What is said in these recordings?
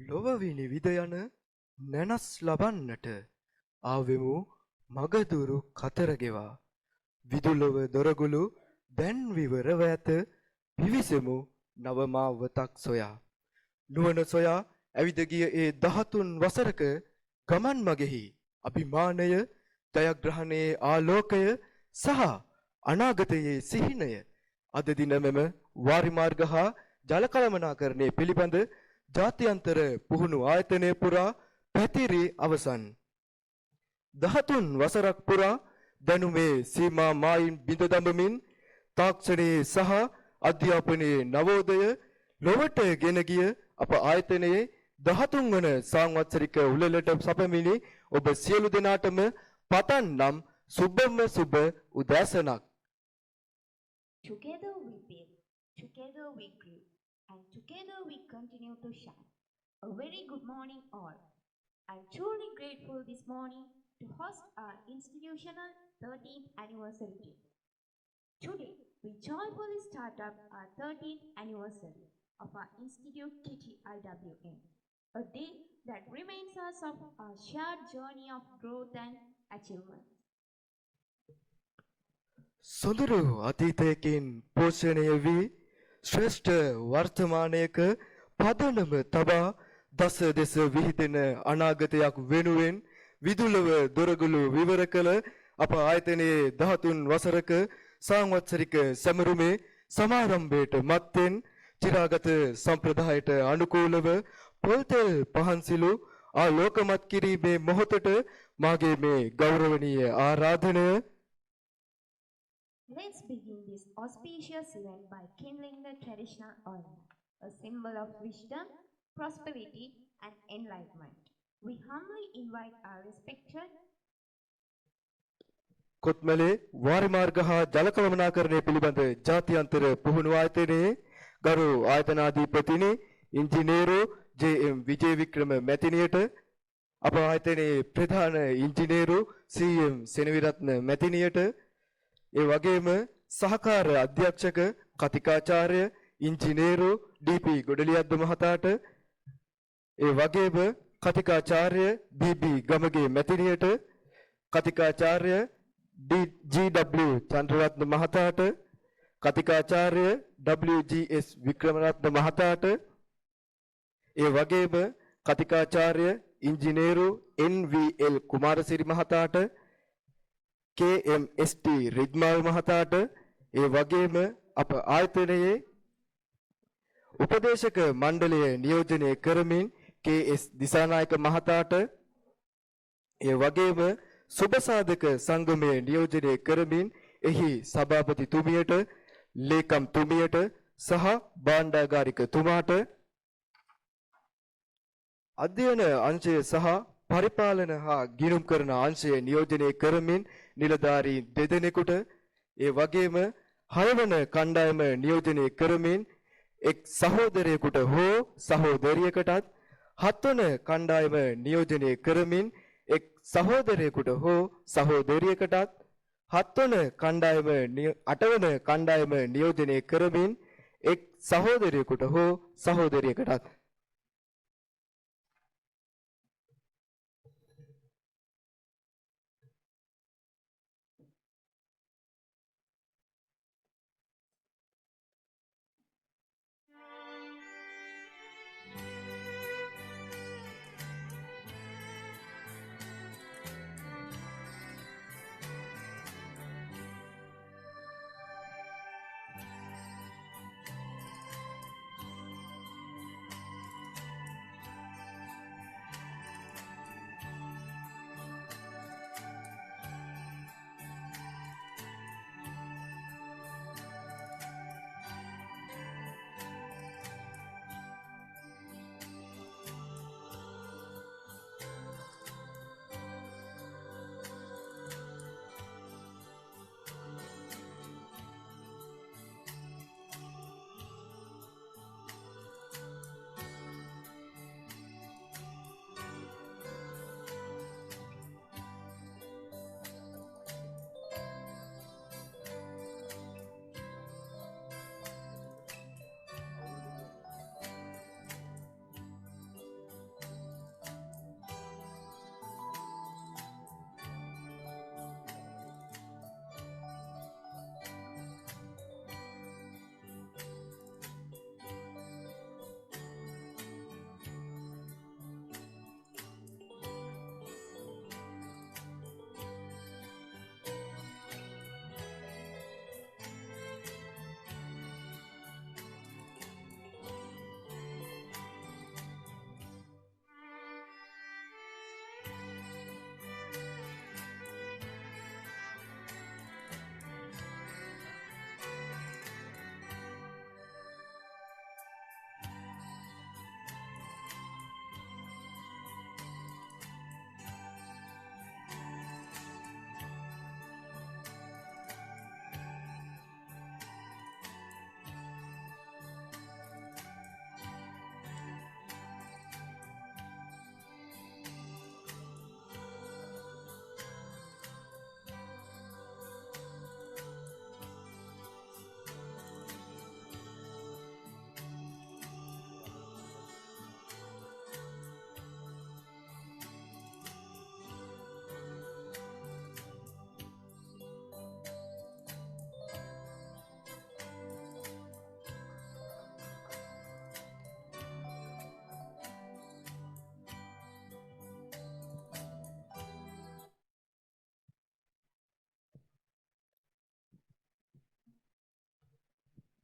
ලොවවිනි විද යන නැනස් ලබන්නට ආවෙමු මගදුරු කතර ගෙවා විදුලව දොරගුළු දැන් විවරව ඇත පිවිසෙමු නවමාවතක් සොයා නුවණ සොයා ඇවිද ගිය ඒ 13 වසරක ගමන් මගෙහි අභිමානය ජයග්‍රහණයේ ආලෝකය සහ අනාගතයේ සිහිනය අද දින මෙම වාරිමාර්ග හා ජල කළමනාකරණය පිළිබඳ ජාත්‍යන්තර පුහුණු ආයතනය පුරා පැතිරී අවසන් 13 වසරක් පුරා දැනුමේ සීමා මායින් බිඳ දඹමින් තාක්ෂණයේ සහ අධ්‍යාපනයේ නවෝදය ලොවට ගෙන ගිය අප ආයතනයේ 13 වන සංවත්සරික උළෙලට සපමිනි ඔබ සියලු දෙනාටම පතන්නම් සුබම සුබ උදෑසනක්. Together we build, together we grew, and together we continue to shine. A very good morning all. I'm truly grateful this morning to host our institutional 13th anniversary day. Today, we joyfully start up our 13th anniversary of our Institute TTIWM, a day that reminds us of our shared journey of growth and achievement. සොඳුරු අතීතයකින් පෝෂණය වී ශ්‍රේෂ්ඨ වර්තමානයක පදනම තබා දස දෙස විහිදෙන අනාගතයක් වෙනුවෙන් විදුලව දොරගුළු විවර කළ අප ආයතනයේ 13 වසරක සංවත්සරික සැමරුමේ සමාරම්භයට මත්තෙන් චිරාගත සම්ප්‍රදායට අනුකූලව පොල්තෙල් පහන්සිලු ආලෝකමත් කිරීමේ මොහොතට මාගේ මේ ගෞරවනීය ආරාධනය. Let's begin this auspicious event by kindling the traditional oil, a symbol of wisdom, prosperity, and enlightenment. We humbly invite our respected Kotmale වාරිමාර්ග හා ජල කළමනාකරණය පිළිබඳ ජාත්‍යන්තර පුහුණු ආයතනයේ ගරු ආයතනාධිපතිනි ඉංජිනේරු ජේ.එම්. විජේවික්‍රම මැතිණියට අප ආයතනයේ ප්‍රධාන ඉංජිනේරු සී.එම්. සෙනවිරත්න මැතිණියට ඒ වගේම සහකාර අධ්‍යක්ෂක කතිකාචාර්ය ඉංජිනේරු ඩී.පී. ගොඩලියද්ද මහතාට ඒ වගේම කතිකාචාර්ය බී.බී. ගමගේ මැතිණියට කතිකාචාර්ය ජී.ඩබ්ලිව්. චන්ද්‍රරත්න මහතාට කතිකාචාර්ය WGS වික්‍රමරත්න මහතාට ඒ වගේම කතිකාචාර්ය ඉංජිනේරු NVL කුමාරසිරි මහතාට KMST රිද්මල් මහතාට ඒ වගේම අප ආයතනයේ උපදේශක මණ්ඩලය නියෝජනය කරමින් KS දිසානායක මහතාට ඒ වගේම සුබසාධක සංගමය නියෝජනය කරමින් එහි සභාපතිතුමියට ලේකම්තුමියට සහ භාණ්ඩාගාරිකතුමාට අධ්‍යයන අංශය සහ පරිපාලන හා ගිණුම් කරන අංශය නියෝජනය කරමින් නිලධාරීන් දෙදෙනෙකුට ඒ වගේම 6 වන කණ්ඩායම නියෝජනය කරමින් එක් සහෝදරයෙකුට හෝ සහෝදරියකටත් 7 වන කණ්ඩායම නියෝජනය කරමින් එක් සහෝදරයෙකුට හෝ සහෝදරියකටත් 7 වන කණ්ඩායම 8 වන කණ්ඩායම නියෝජනය කරමින් එක් සහෝදරයෙකුට හෝ සහෝදරියකටත්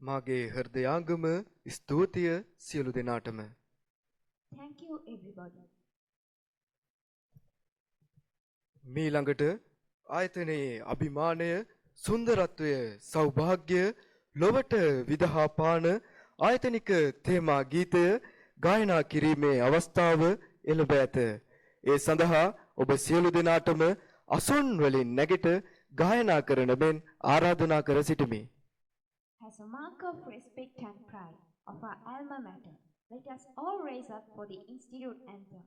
මාගේ හෘදයාංගම ස්තුතිය සියලු දෙනාටම. Thank you, everybody. මීළඟට ආයතනයේ අභිමානය සුන්දරත්වය සෞභාග්‍ය ලොවට විදහා පාන ආයතනික තේමා ගීතය ගායනා කිරීමේ අවස්ථාව එළඹ ඇත. ඒ සඳහා ඔබ සියලු දෙනාටම අසොන් වලින් නැගිට ගායනා කරන මෙන් ආරාධනා කර සිටිමි. As a mark of respect and pride of our alma mater, let us all raise up for the Institute anthem.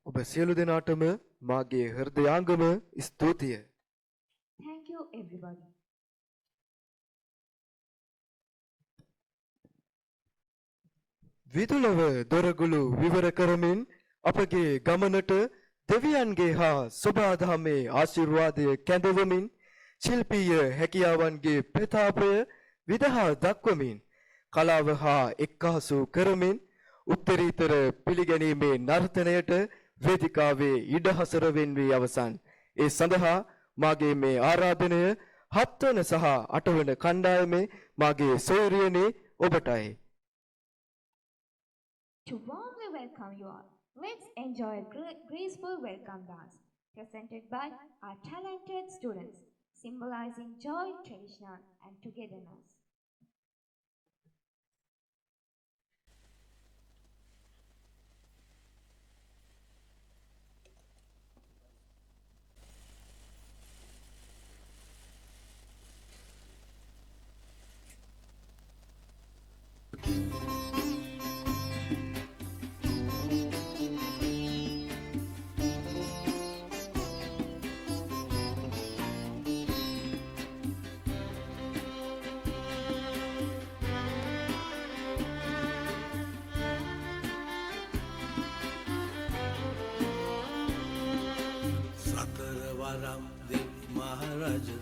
ඔබ සියලු දෙනාටම මාගේ හෘදයාංගම ස්තුතිය. Thank you, everybody. විදුලව දොරගුළු විවර කරමින් අපගේ ගමනට දෙවියන්ගේ හා සුභාදහමේ ආශිර්වාදය කැඳවමින් ශිල්පීය හැකියාවන්ගේ ප්‍රතාපය විදහා දක්වමින් කලාව හා එක්කාසු කරමින් උත්තරීතර පිළිගැනීමේ නර්තනයට වේදිකාවේ ඉඩහසර වෙන්වී අවසන්. ඒ සඳහා මාගේ මේ ආරාධනය 7 වන සහ 8 වන කණ්ඩායමේ මාගේ සොයුරියනේ ඔබටයි. To warmly welcome you all, let's enjoy a graceful welcome dance presented by our talented students, symbolizing joy, tradition, and togetherness.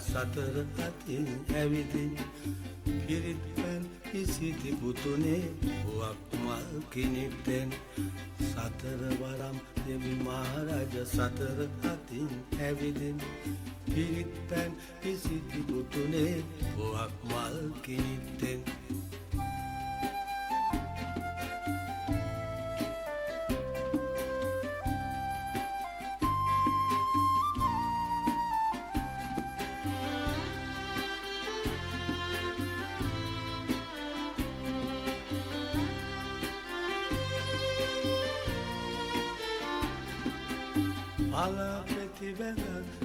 සතර අතින් ඇවිදින් පිරිත් පැන් ඉසිති පුතුනේ පුවක් මල් කිනිටෙන් සතර වරම් දෙවි මහරජ සතර අතින් ඇවිදින් පිරිත් පැන් ඉසිති පුතුනේ පුවක් මල් කිනිටෙන්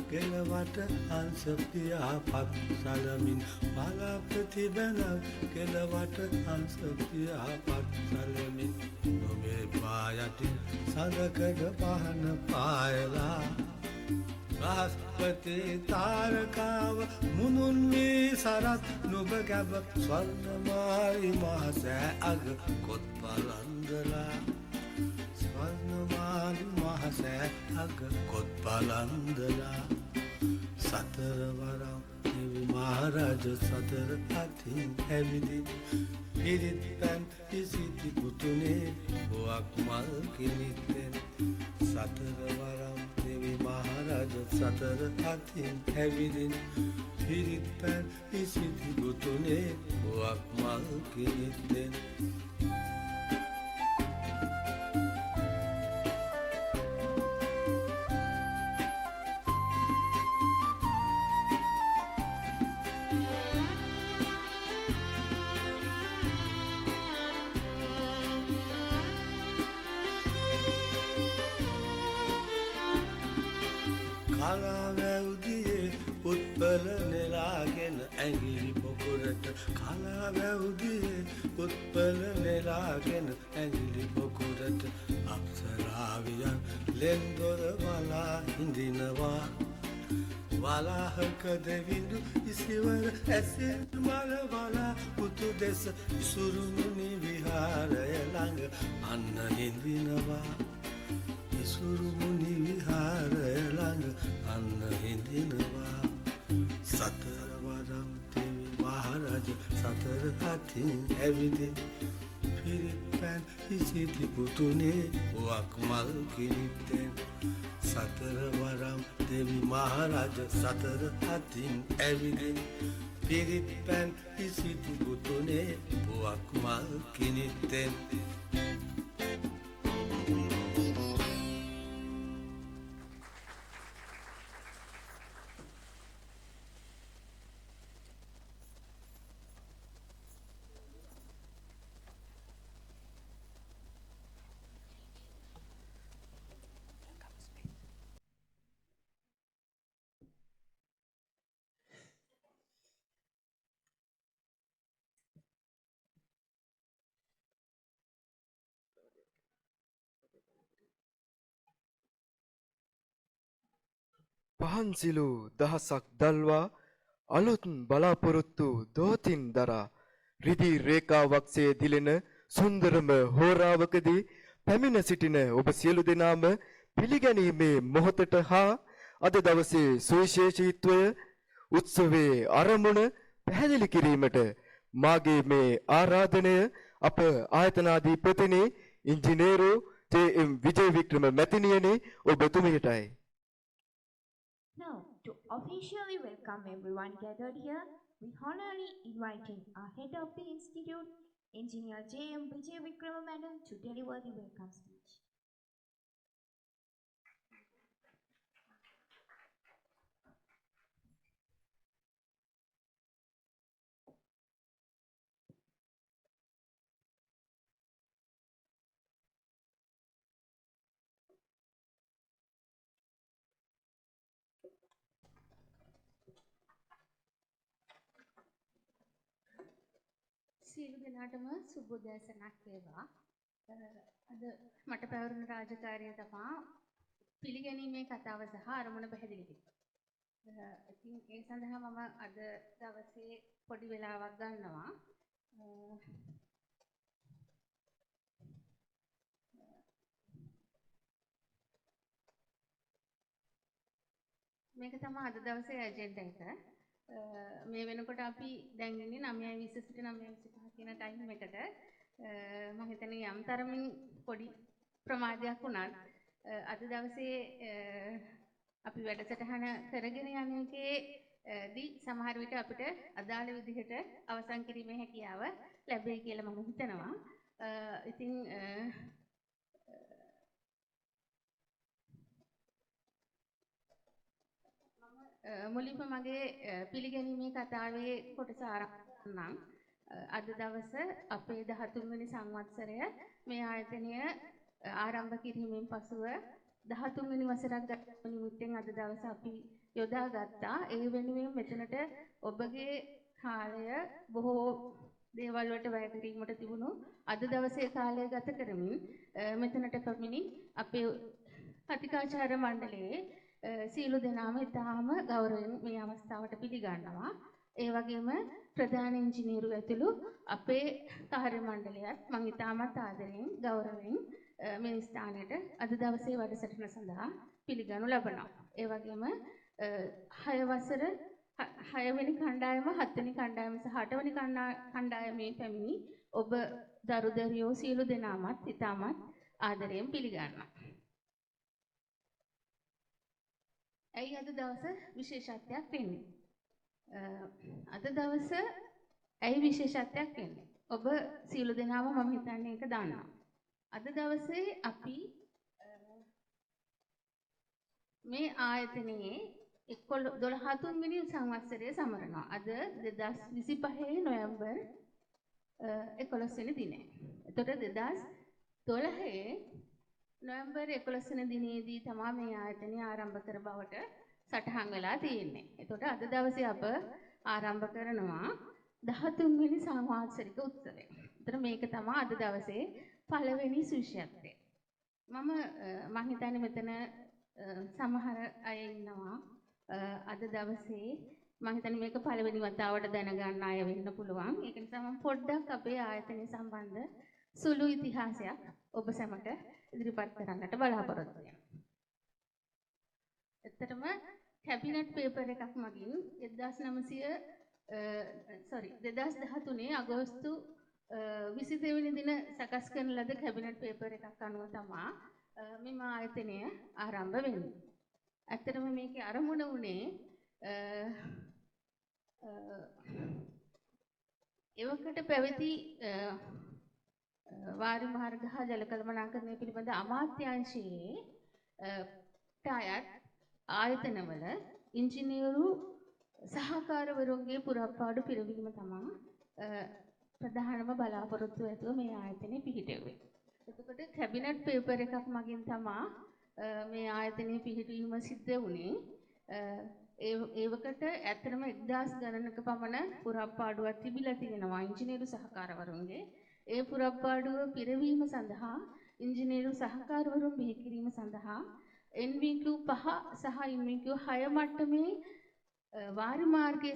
ගෙලවට හංස පියාපත් සලමින් පාලා ප්‍රතිබැනක් ගෙලවට හංස පියාපත් සලමින් නොමේ පායටි සඳකඩ පහන පායලා බ්‍රහස්පති තාරකාව මුනුන් වී සරත් නුබ ගැබ ස්වර්ණමාරි මහසෑ අග කොත් පලන්දලා ස්වර්ණමාරි මහසෑ අග කොත් පලන්දලා සතර වරම් දෙවි මහරජ සතර අතින් ඇවිදින් පිරිත් පැන් ඉසිති පුතුනේ පුවක් මල් කිනිටෙන් සතර වරම් දෙවි මහරජ සතර අතින් ඇවිදින් පිරිත් පැන් ඉසිති පුතුනේ පුවක් මල් කිනිටෙන් කලාවැව්දියේ උත්පල නෙලාගෙන ඇඟිලි පොකුරට කලාවැව්දියේ උත්පල නෙලාගෙන ඇඟිලි පොකුරට අප්සරාවියන් ලෙන්දොර වලා හිඳිනවා වලාහක දෙවිඳු ඉසිවර ඇසින් මල වලා පුතු දෙස ඉසුරුමුණි විහාරය ළඟ අන්න හිඳිනවා ඉසුරුමුණි විහාරය ළඟ අන්න හිඳිනවා සතර වරම් දෙවි මහරජ සතර අතින් ඇවිදින් පිරිත් පැන් ඉසිති පුතුනේ පුවක් මල් කිනිටෙන් සතර වරම් දෙවි මහරජ සතර අතින් ඇවිදින් පිරිත් පැන් ඉසිති පුතුනේ පුවක් මල් කිනිටෙන් පහන්සිලු දහසක් දල්වා අලුත් බලාපොරොත්තු දෝතින් දරා රිදී රේඛාවක්සේ දිලෙන සුන්දරම හෝරාවකදී පැමිණ සිටින ඔබ සියලු දෙනාම පිළිගැනීමේ මොහොතට හා අද දවසේ සුවිශේෂීත්වය උත්සවයේ ආරම්භන පැහැදිලි කිරීමට මාගේ මේ ආරාධනය අප ආයතනාධිපතිනි ඉංජිනේරු ජේ.එම්. විජේ වික්‍රම මැතිණියනි ඔබතුමියටයි. Now, to officially welcome everyone gathered here, we honorably inviting our head of the institute, Engineer J.M. Vijay Vikrama Madam, to deliver the welcome speech. සියලු දෙනාටම සුබෝදෑසනක් වේවා. අද මට පැවරුණු රාජකාරිය තමයි පිළිගැනීමේ කතාව සහ අරමුණ පැහැදිලි කිරීම. ඉතින් ඒ සඳහා මම අද දවසේ පොඩි වෙලාවක් ගන්නවා. මේක තමයි අද දවසේ ඇජෙන්ඩා එක. මේ වෙනකොට අපි දැන් ඉන්නේ 9:20 සිට 9:25 කියන ටයිම් එකට. මම හිතන්නේ යම් තරමින් පොඩි ප්‍රමාදයක් වුණත් අද දවසේ අපි වැඩසටහන කරගෙන යන එකේදී සමහර විට අපිට අදාළ විදිහට අවසන් කිරීමේ හැකියාව ලැබෙයි කියලා මම හිතනවා. ඉතින් මුලින්ම මගේ පිළිගැනීමේ කතාවේ කොටස ආරම්භ කරනම් අද දවස අපේ 13 වෙනි සංවත්සරය මේ ආයතනය ආරම්භ කිරීමෙන් පසුව 13 වෙනි වසරක් ගත නිමිත්තෙන් අද දවස අපි යොදාගත්තා. ඒ වෙනුවෙන් මෙතනට ඔබගේ කාලය බොහෝ දේවල් වලට වැය කිරීමට තිබුණු අද දවසේ කාලය ගත කරමින් මෙතනට පැමිණි අපේ කතිකාචාර්ය මණ්ඩලයේ සියලු දෙනාම ඉතාම ගෞරවයෙන් මේ අවස්ථාවට පිළිගන්නවා. ඒ වගේම ප්‍රධාන ඉංජිනේරු ඇතුළු අපේ කාර්ය මණ්ඩලයත් මම ඉතාමත් ආදරයෙන් ගෞරවයෙන් මේ ස්ථානයට අද දවසේ වැඩසටහන සඳහා පිළිගනු ලබනවා. ඒ වගේම 6 වසර 6 වෙනි කණ්ඩායම 7 වෙනි කණ්ඩායම සහ 8 වෙනි කණ්ඩායමේ පැමිණි ඔබ දරුදරියෝ සියලු දෙනාමත් ඉතාමත් ආදරයෙන් පිළිගන්නවා. ඇයි අද දවස විශේෂත්වයක් වෙන්නේ? අද දවස ඇයි විශේෂත්වයක් වෙන්නේ? ඔබ සියලු දෙනාම මම හිතන්නේ ඒක දන්නවා. අද දවසේ අපි මේ ආයතනයේ 12 වෙනි සංවත්සරය සමරනවා. අද 2025 නොවැම්බර් 11 වෙනි දිනය. එතකොට 2012 නොවැම්බර් 11 වෙනි දිනේදී තමයි මේ ආයතනය ආරම්භ කර බවට සටහන් වෙලා තියෙන්නේ. එතකොට අද දවසේ අප ආරම්භ කරනවා 13 වෙනි සංවත්සරික උත්සවය. එතකොට මේක තමයි අද දවසේ පළවෙනි සුවිශේෂත්වය. මම හිතන්නේ මෙතන සමහර අය ඉන්නවා අද දවසේ මම හිතන්නේ මේක පළවෙනි වතාවට දැනගන්න අය වෙන්න පුළුවන්. ඒක නිසා මම පොඩ්ඩක් අපේ ආයතනය සම්බන්ධ සුළු ඉතිහාසයක් ඔබ සැමට ඉදිරිපත් කරන්නට බලාපොරොත්තු වෙනවා. ඇත්තටම කැබිනට් පේපර් එකක් මගින් 2013 අගෝස්තු 22 වෙනි දින සකස් කරන ලද කැබිනට් පේපර් එකක් අනුව තමයි මෙම ආයතනය ආරම්භ වෙන්නේ. ඇත්තටම මේකේ අරමුණ උනේ එවකට පැවති වාරි මාර්ග හා ජල කළමනාකරණය පිළිබඳ අමාත්‍යාංශයේ ටයර් ආයතනවල ඉංජිනේරු සහකාරවරුන්ගේ පුරප්පාඩු පිරවීම තමයි ප්‍රධානම බලාපොරොත්තු ඇතුව මේ ආයතනය පිහිටුවේ. එතකොට කැබිනට් පේපර් එකක් මගින් තමයි මේ ආයතනයේ පිහිටවීම සිද්ධ වුණේ. ඒවකට ඇත්තටම 1000 ගණනක පමණ පුරප්පාඩුවක් තිබිලා තියෙනවා ඉංජිනේරු සහකාරවරුන්ගේ. ඒ පුරප්පාඩුව පිරවීම සඳහා ඉංජිනේරු සහකාරවරුන් බිහි කිරීම සඳහා NVQ 5 සහ NVQ 6 මට්ටමේ වාරි මාර්ගයේ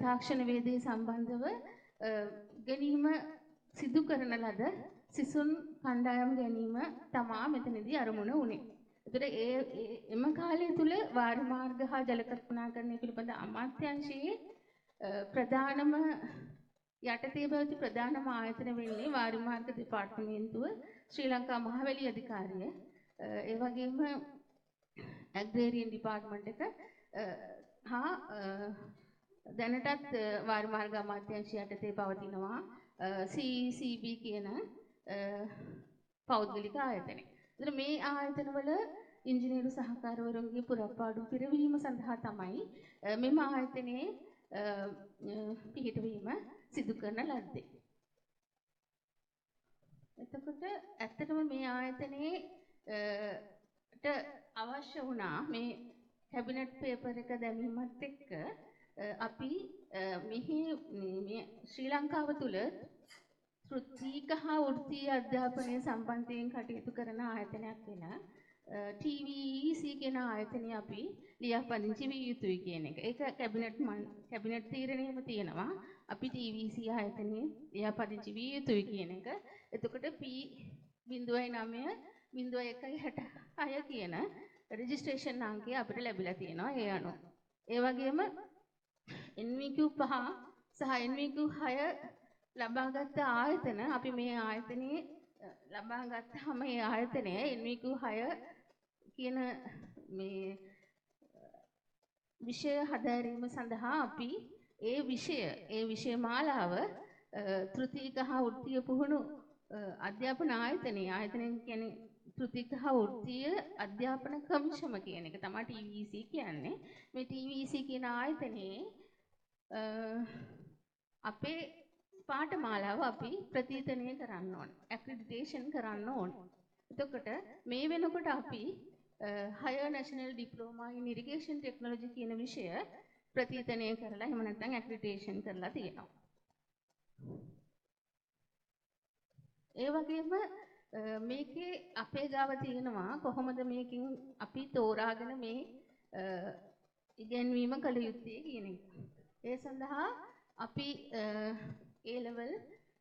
තාක්ෂණ වේදේ සම්බන්ධව ගැනීම සිදු කරන ලද සිසුන් කණ්ඩායම් ගැනීම තමා මෙතනදී අරමුණ වුණේ. ඒතර එම කාලය තුල වාරි මාර්ග හා ජල කළමනාකරණය පිළිබඳ අමාත්‍යාංශයේ ප්‍රධානම යටතේ පැවති ප්‍රධානම ආයතන වෙන්නේ වාරිමාර්ග දෙපාර්තමේන්තුව, ශ්‍රී ලංකා මහවැලි අධිකාරිය, ඒ වගේම ඇග්‍රේරියන් ඩිපාර්ට්මන්ට් එක හා දැනටත් වාරිමාර්ග අමාත්‍යාංශය යටතේ පවතිනවා CECB කියන පෞද්ගලික ආයතනය. ඒතර මේ ආයතනවල ඉංජිනේරු සහකාරවරුන්ගේ පුරප්පාඩු පිරවීම සඳහා තමයි මෙම ආයතනයේ පිහිටවීම සිදු කරන ලද්දේ. එතකොට ඇත්තටම මේ ආයතනයේ අවශ්‍ය වුණා මේ කැබිනට් පේපර් එක දැමීමත් එක්ක අපි මෙහි මේ ශ්‍රී ලංකාව තුල ත්‍ෘත්වික හා වෘත්තීය අධ්‍යාපනය සම්බන්ධයෙන් කටයුතු කරන ආයතනයක් වෙන TVEC කියන ආයතනය අපි ලියාපදිංචි විය යුතුයි කියන එක. ඒක කැබිනට් තීරණයෙම තියෙනවා. අපි TVEC ආයතනයේ ලියාපදිංචි විය යුතුයි කියන එක. එතකොට P.09.166 කියන රෙජිස්ට්‍රේෂන් අංකය අපිට ලැබිලා තියෙනවා ඒ අනුව. ඒ වගේම NVQ 5 සහ NVQ 6 ලබාගත් ආයතන අපි මේ ආයතනයේ ලබා ගත්තාම මේ ආයතනය NVQ 6 කියන මේ විෂය හදාරීම සඳහා අපි ඒ විෂය මාලාව තෘතීක හා වෘත්තීය පුහුණු අධ්‍යාපන ආයතනය කියන්නේ තෘතීක හා වෘත්තීය අධ්‍යාපන කමිෂම කියන එක තමයි TVEC කියන්නේ. මේ TVEC කියන ආයතනයේ අපේ පාඨමාලාව අපි ප්‍රතිතනය කරන්න ඕන. ඇක්‍රඩිටේෂන් කරන්න ඕන. එතකොට මේ වෙනකොට අපි higher national diploma in irrigation technology කියන විෂය ප්‍රතිතනය කරලා එහෙම නැත්නම් ඇක්‍රඩිටේෂන් කරලා තියෙනවා. ඒ වගේම මේකේ අපේ ගාව තියෙනවා කොහොමද මේකෙන් අපි තෝරාගෙන මේ ඉගෙනීම කළ යුත්තේ කියන එක. ඒ සඳහා අපි A level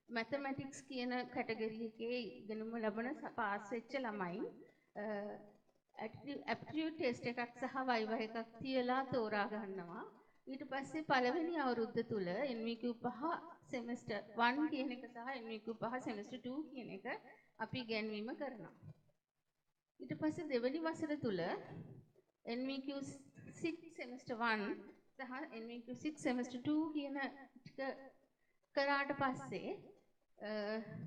mathematics කියන කැටගරි එකේ ඉගෙනුම ලබන පාස් වෙච්ච ළමයි aptitude test එකක් සහ viva එකක් තියලා තෝරා ගන්නවා. ඊට පස්සේ පළවෙනි අවුරුද්ද තුල NVQ 5 semester 1 කියන එක සහ NVQ 5 semester 2 කියන එක අපි ඉගෙනීම කරනවා. ඊට පස්සේ දෙවෙනි වසර තුල NVQ 6 semester 1 සහ NVQ 6 semester 2 කියන ටික කරාට පස්සේ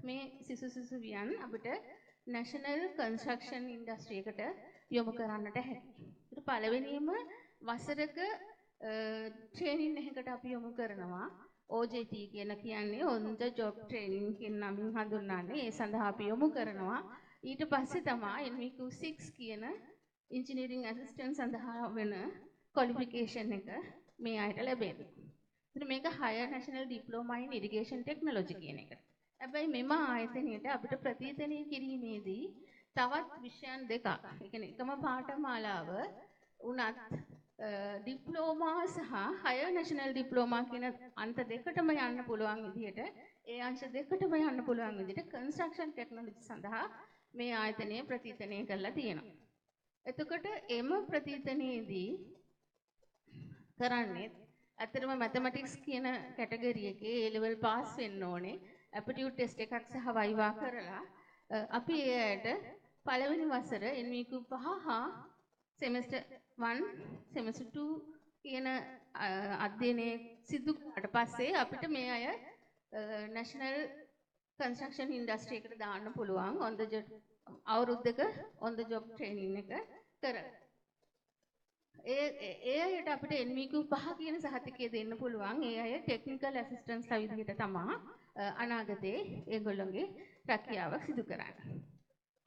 මේ සිසුවියන් අපිට national construction industry එකට යොමු කරන්නට හැකියි. ඒක පළවෙනිම වසරක ට්‍රේනින් එකකට අපි යොමු කරනවා. OJT කියන කියන්නේ on the job training කියන නමින් හඳුන්වන්නේ. ඒ සඳහා අපි යොමු කරනවා. ඊට පස්සේ තමයි NVQ 6 කියන engineering assistant සඳහා වෙන qualification එක මේ අයට ලැබෙන්නේ. ඉතින් මේක higher national diploma in irrigation technology කියන එක. හැබැයි මෙම ආයතනයේට අපිට ප්‍රතිතනය කිරීමේදී තවත් විෂයන් දෙකක්. ඒ කියන්නේ එකම පාඨමාලාව උනත් ඩිප්ලෝමා සහ higher national diploma කියන අන්ත දෙකටම යන්න පුළුවන් විදිහට ඒ අංශ දෙකටම යන්න පුළුවන් විදිහට construction technology සඳහා මේ ආයතනය ප්‍රතිතනය කරලා තියෙනවා. එතකොට එම ප්‍රතිතනයේදී කරන්නේ ඇත්තටම mathematics කියන කැටගරි එකේ A level pass වෙන්න ඕනේ. aptitude test එකක් සහ viva කරලා අපි ඒ ඇයට පළවෙනි වසර NVQ 5 හා semester 1 semester 2 කියන අධ්‍යයනයේ සිදු කරාට පස්සේ අපිට මේ අය national construction industry එකට දාන්න පුළුවන් on the job අවුරුද්දක on the job training එක කරලා. ඒ අයට අපිට NVQ 5 කියන සහතිකය දෙන්න පුළුවන්. ඒ අය technical assistants ලා විදිහට තමයි අනාගතේ ඒගොල්ලෝගේ රැකියාව සිදු කරන්නේ.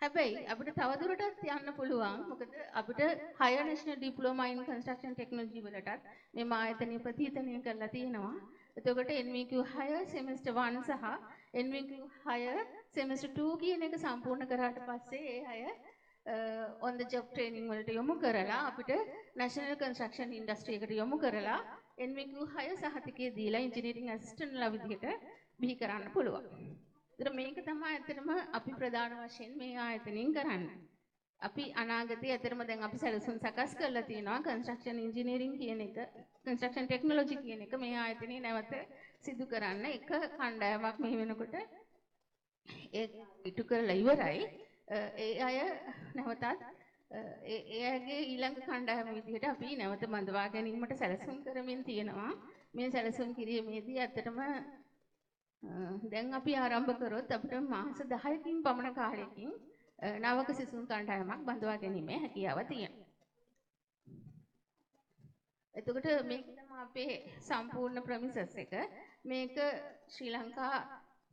හැබැයි අපිට තවදුරටත් යන්න පුළුවන්. මොකද අපිට higher national diploma in construction technology වලටත් මේ ආයතනය ප්‍රතිතනය කරලා තියෙනවා. එතකොට NVQ 6 semester 1 සහ NVQ 6 semester 2 කියන එක සම්පූර්ණ කරාට පස්සේ ඒ අය on the job training වලට යොමු කරලා අපිට national construction industry එකට යොමු කරලා NVQ 6 සහතිකය දීලා engineering assistant ලා විදිහට බිහි කරන්න පුළුවන්. ඒතර මේක තමයි ඇත්තටම අපි ප්‍රධාන වශයෙන් මේ ආයතනයෙන් කරන්නේ. අපි අනාගතයේ ඇත්තටම දැන් අපි සැලසුම් සකස් කරලා තියෙනවා construction engineering කියන එක construction technology කියන එක මේ ආයතනයේ නැවත සිදු කරන්න එක කණ්ඩායමක් මේ වෙනකොට ඒ ඉටු කරලා ඉවරයි. ඒ අය නැවතත් ඒ අයගේ ඊළඟ කණ්ඩායම විදිහට අපි නැවත බඳවා ගැනීමට සැලසුම් කරමින් තියෙනවා. මේ සැලසුම් කිරීමේදී ඇත්තටම දැන් අපි ආරම්භ කරොත් අපිට මාස 10කින් පමණ කාලයකින් නවක සිසුන් කණ්ඩායමක් බඳවා ගැනීමේ හැකියාව තියෙනවා. එතකොට මේක තමයි අපේ සම්පූර්ණ ප්‍රමිසස් එක. මේක ශ්‍රී ලංකා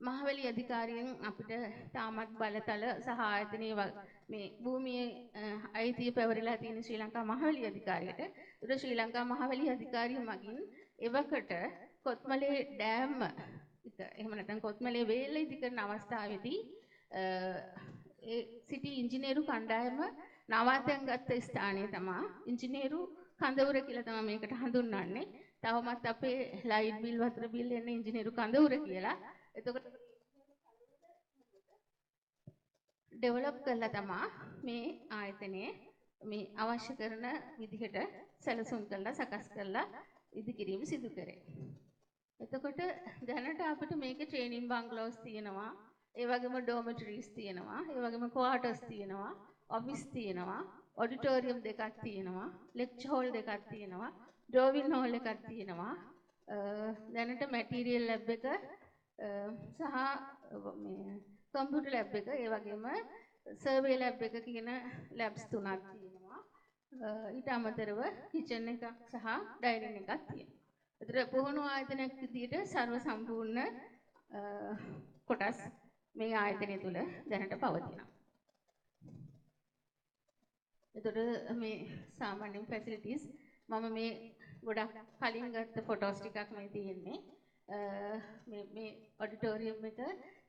මහවැලි අධිකාරියෙන් අපිට තාමත් බලතල සහ ආයතනයේ මේ භූමියේ අයිතිය පැවරලා තියෙන ශ්‍රී ලංකා මහවැලි අධිකාරියට උඩ ශ්‍රී ලංකා මහවැලි අධිකාරිය මගින් එවකට කොත්මලේ ඩෑම් එහෙම නැත්නම් කොත්මලේ වේල ඉදි කරන අවස්ථාවේදී ඒ සිටි ඉංජිනේරු කණ්ඩායම නවාතැන් ගත්ත ස්ථානය තමයි ඉංජිනේරු කඳවුර කියලා තමයි මේකට හඳුන්වන්නේ. තවමත් අපේ ලයිට් බිල් වතුර බිල් එන්නේ ඉංජිනේරු කඳවුර කියලා. එතකොට ඩෙවලොප් කරලා තමයි මේ ආයතනයේ මේ අවශ්‍ය කරන විදිහට සැලසුම් කරලා සකස් කරලා ඉදිකිරීම සිදු කරේ. එතකොට දැනට අපිට මේකේ ට්‍රේනින් බංගලෝස් තියෙනවා. ඒ වගේම ඩෝමටරිස් තියෙනවා. ඒ වගේම ක්වාටර්ස් තියෙනවා. ඔෆිස් තියෙනවා. ඔඩිටෝරියම් දෙකක් තියෙනවා. ලෙක්චර් හෝල් දෙකක් තියෙනවා. ඩ්‍රෝවින් හෝල් එකක් තියෙනවා. දැනට මැටීරියල් ලැබ් එක සහ මේ කම්පියුටර් ලැබ් එක ඒ වගේම සර්වේ ලැබ් එක කියන ලැබ්ස් තුනක් තියෙනවා. ඊට අමතරව කිචන් එකක් සහ ඩයිනින් එකක් තියෙනවා. ඒතර පුහුණු ආයතනයක් විදිහට සර්ව සම්පූර්ණ කොටස් මේ ආයතනය තුල දැනට පවතිනවා. ඒතර මේ සාමාන්‍ය ෆැසිලිටිස් මම මේ ගොඩක් කලින් ගත්ත ෆොටෝස් ටිකක් මේ තියෙන්නේ. මේ ඔඩිටෝරියම් එක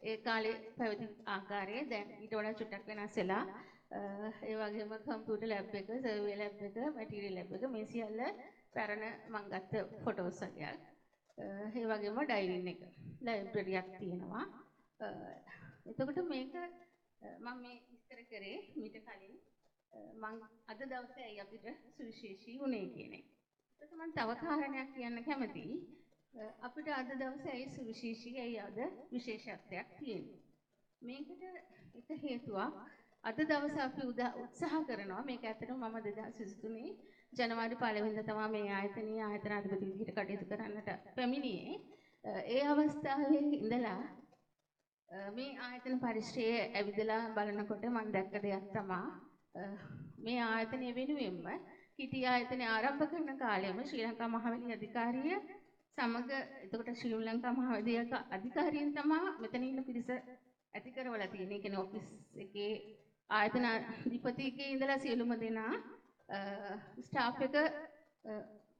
ඒ කාලේ පැවති ආකාරය දැන් ඊට වඩා චුට්ටක් වෙනස් වෙලා ඒ වගේම කම්පියුටර් ලැබ් එක, සර්වේ ලැබ් එක, මැටීරියල් ලැබ් එක මේ සියල්ල පැරණ මම ගත්ත ෆොටෝස් වගේක්. ඒ වගේම ඩයිනින් එක, ලයිබ්‍රරියක් තියෙනවා. එතකොට මේක මම මේ විස්තර කරේ මීට කලින් මම අද දවසේ ඇයි අපිට සුවිශේෂී වුණේ කියන එක. ඒකට මම තව කාරණයක් කියන්න කැමතියි. අපිට අද දවසේ ඇයි සුවිශේෂී ඇයි අද විශේෂත්වයක් තියෙන්නේ. මේකට එක හේතුවක් අද දවසේ අපි උත්සාහ කරනවා මේක ඇත්තටම මම 2023 ජනවාරි 1 වෙනිදා තමයි මේ ආයතනීය ආයතනාධිපති විදිහට කටයුතු කරන්නට පැමිණියේ. ඒ අවස්ථාවේ ඉඳලා මේ ආයතන පරිශ්‍රයේ ඇවිදලා බලනකොට මම දැක්ක දෙයක් තමයි මේ ආයතනය වෙනුවෙන්ම කිටි ආයතනය ආරම්භ කරන කාලෙම ශ්‍රී ලංකා මහවැලි අධිකාරිය සමග එතකොට ශ්‍රී ලංකා මහවැලි අධිකාරියෙන් තමයි මෙතන ඉන්න පිරිස ඇති කරවලා තියෙන්නේ. ඒ කියන්නේ ඔෆිස් එකේ ආයතන අධිපතිගේ ඉඳලා සියලුම දෙනා ස්ටාෆ් එක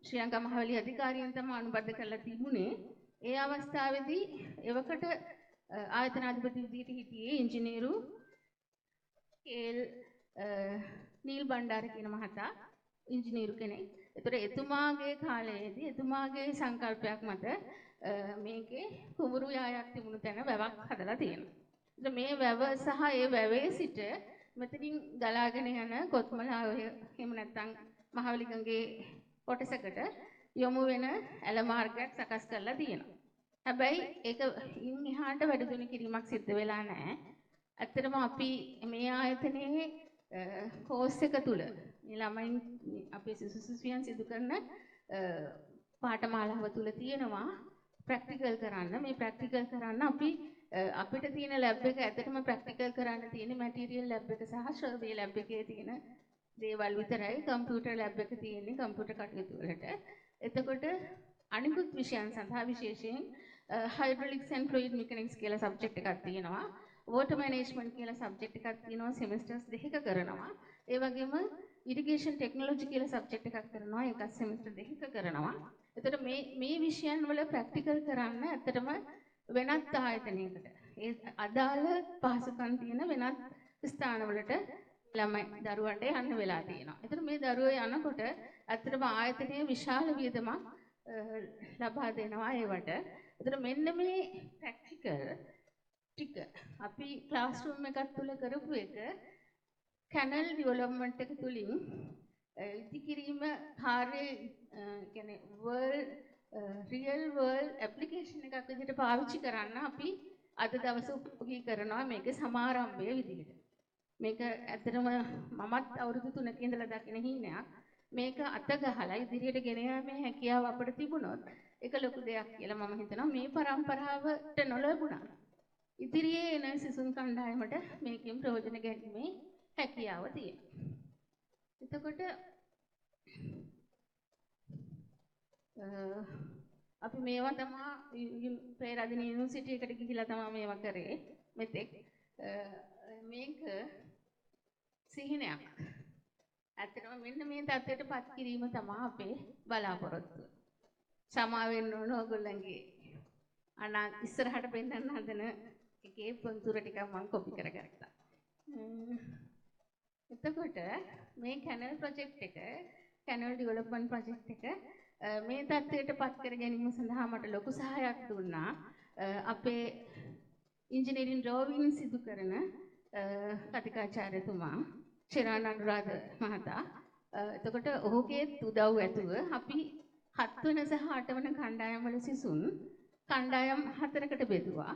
ශ්‍රී ලංකා මහවැලි අධිකාරියෙන් තමයි අනුබද්ධ කරලා තිබුණේ. ඒ අවස්ථාවේදී එවකට ආයතනාධිපති විදිහට හිටියේ ඉංජිනේරු කේල් නීල් බණ්ඩාර කියන මහතා ඉංජිනේරු කෙනෙක්. ඒතර එතුමාගේ කාලයේදී එතුමාගේ සංකල්පයක් මත මේකේ කුඹුරු යායක් තිබුණු තැන වැවක් හදලා තියෙනවා. ඒතර මේ වැව සහ ඒ වැවේ සිට මෙතනින් ගලාගෙන යන කොත්මලාවේ එහෙම නැත්නම් මහවැලි ගඟේ කොටසකට යොමු වෙන ඇල මාර්ගයක් සකස් කරලා තියෙනවා. හැබැයි ඒක ඉන් එහාට වැඩිදුණු කිරීමක් සිද්ධ වෙලා නැහැ. ඇත්තටම අපි මේ ආයතනයේ කෝස් එක තුල මේ ළමයින් අපේ සිසුසියන් සිදු කරන පාඨමාලාව තුල තියෙනවා ප්‍රැක්ටිකල් කරන්න. මේ ප්‍රැක්ටිකල් කරන්න අපිට තියෙන ලැබ් එක ඇත්තටම ප්‍රැක්ටිකල් කරන්න තියෙන මැටීරියල් ලැබ් එක සහ සර්වේ ලැබ් එකේ තියෙන දේවල් විතරයි. කම්පියුටර් ලැබ් එක තියෙන්නේ කම්පියුටර් කටයුතු වලට. එතකොට අනිකුත් විෂයන් සඳහා විශේෂයෙන් හයිඩ්‍රොලික්ස් ඇන්ඩ් ෆ්ලුයිඩ් මෙකැනික්ස් කියලා සබ්ජෙක්ට් එකක් තියෙනවා. වෝටර් මැනේජ්මන්ට් කියලා සබ්ජෙක්ට් එකක් තියෙනවා. සෙමිස්ටර්ස් දෙකක කරනවා. ඒ වගේම ඉරිගේෂන් ටෙක්නොලොජි කියලා සබ්ජෙක්ට් එකක් කරනවා. ඒකත් සෙමිස්ටර් දෙකක කරනවා. එතකොට මේ විෂයන් වල ප්‍රැක්ටිකල් කරන්න ඇත්තටම වෙනත් ආයතනයකට ඒ අදාළ පහසුකම් තියෙන වෙනත් ස්ථානවලට ළමයි දරුවන්ට යන්න වෙලා තියෙනවා. එතකොට මේ දරුවෝ යනකොට ඇත්තටම ආයතනයේ විශාල වියදමක් ලබා දෙනවා ඒවට. එතකොට මෙන්න මේ ප්‍රැක්ටිකල් ටික අපි ක්ලාස් රූම් එකක් තුල කරපු එක කැනල් ඩෙවලොප්මන්ට් එක තුලින් ඉදිකිරීම කාර්යය කියන්නේ වර්ල්ඩ් රියල් වර්ල්ඩ් ඇප්ලිකේෂන් එකක් විදිහට පාවිච්චි කරන්න අපි අද දවසේ උපයෝගී කරනවා මේකේ සමාරම්භය විදිහට. මේක ඇත්තටම මමත් අවුරුදු 3ක ඉඳලා දකින හිණයක්. මේක අත ගහලා ඉදිරියට ගෙන යාමේ හැකියාව අපිට තිබුණොත් ඒක ලොකු දෙයක් කියලා මම හිතනවා. මේ પરම්පරාවට නොලැබුණා. ඉදිරියේ එන සිසුන් කණ්ඩායමට මේකෙන් ප්‍රයෝජන ගැනීමේ හැකියාව තියෙනවා. එතකොට අපි මේවා තමයි පෙරදින යුනිවර්සිටි එකට ගිහිලා තමයි මේවා කරේ. මෙතෙක් මේක සිහිනයක්. ඇත්තටම මෙන්න මේ தත්ත්වයටපත් කිරීම තමයි අපේ බලාපොරොත්තුව. සමා වෙන්න ඕන ඕගොල්ලන්ගේ ඉස්සරහට පෙන්නන්න හදන එකේ පොන්තුර ටිකක් මම කොපි කරගත්තා. එතකොට මේ කැනල් ප්‍රොජෙක්ට් එක කැනල් ඩෙවලොප්මන්ට් ප්‍රොජෙක්ට් එක මේ தත්ත්වයටපත් කර ගැනීම සඳහා මට ලොකු සහායක් දුන්නා. අපේ ඉංජිනේරින් ඩ්‍රෝවිං සිදු කරන කතිකාචාර්යතුමා චිරාන අනුරාධ මහතා. එතකොට ඔහුගේ උදව් ඇතුව අපි 7 වෙනි සහ 8 වෙනි කණ්ඩායම් වල සිසුන් කණ්ඩායම් 4කට බෙදුවා.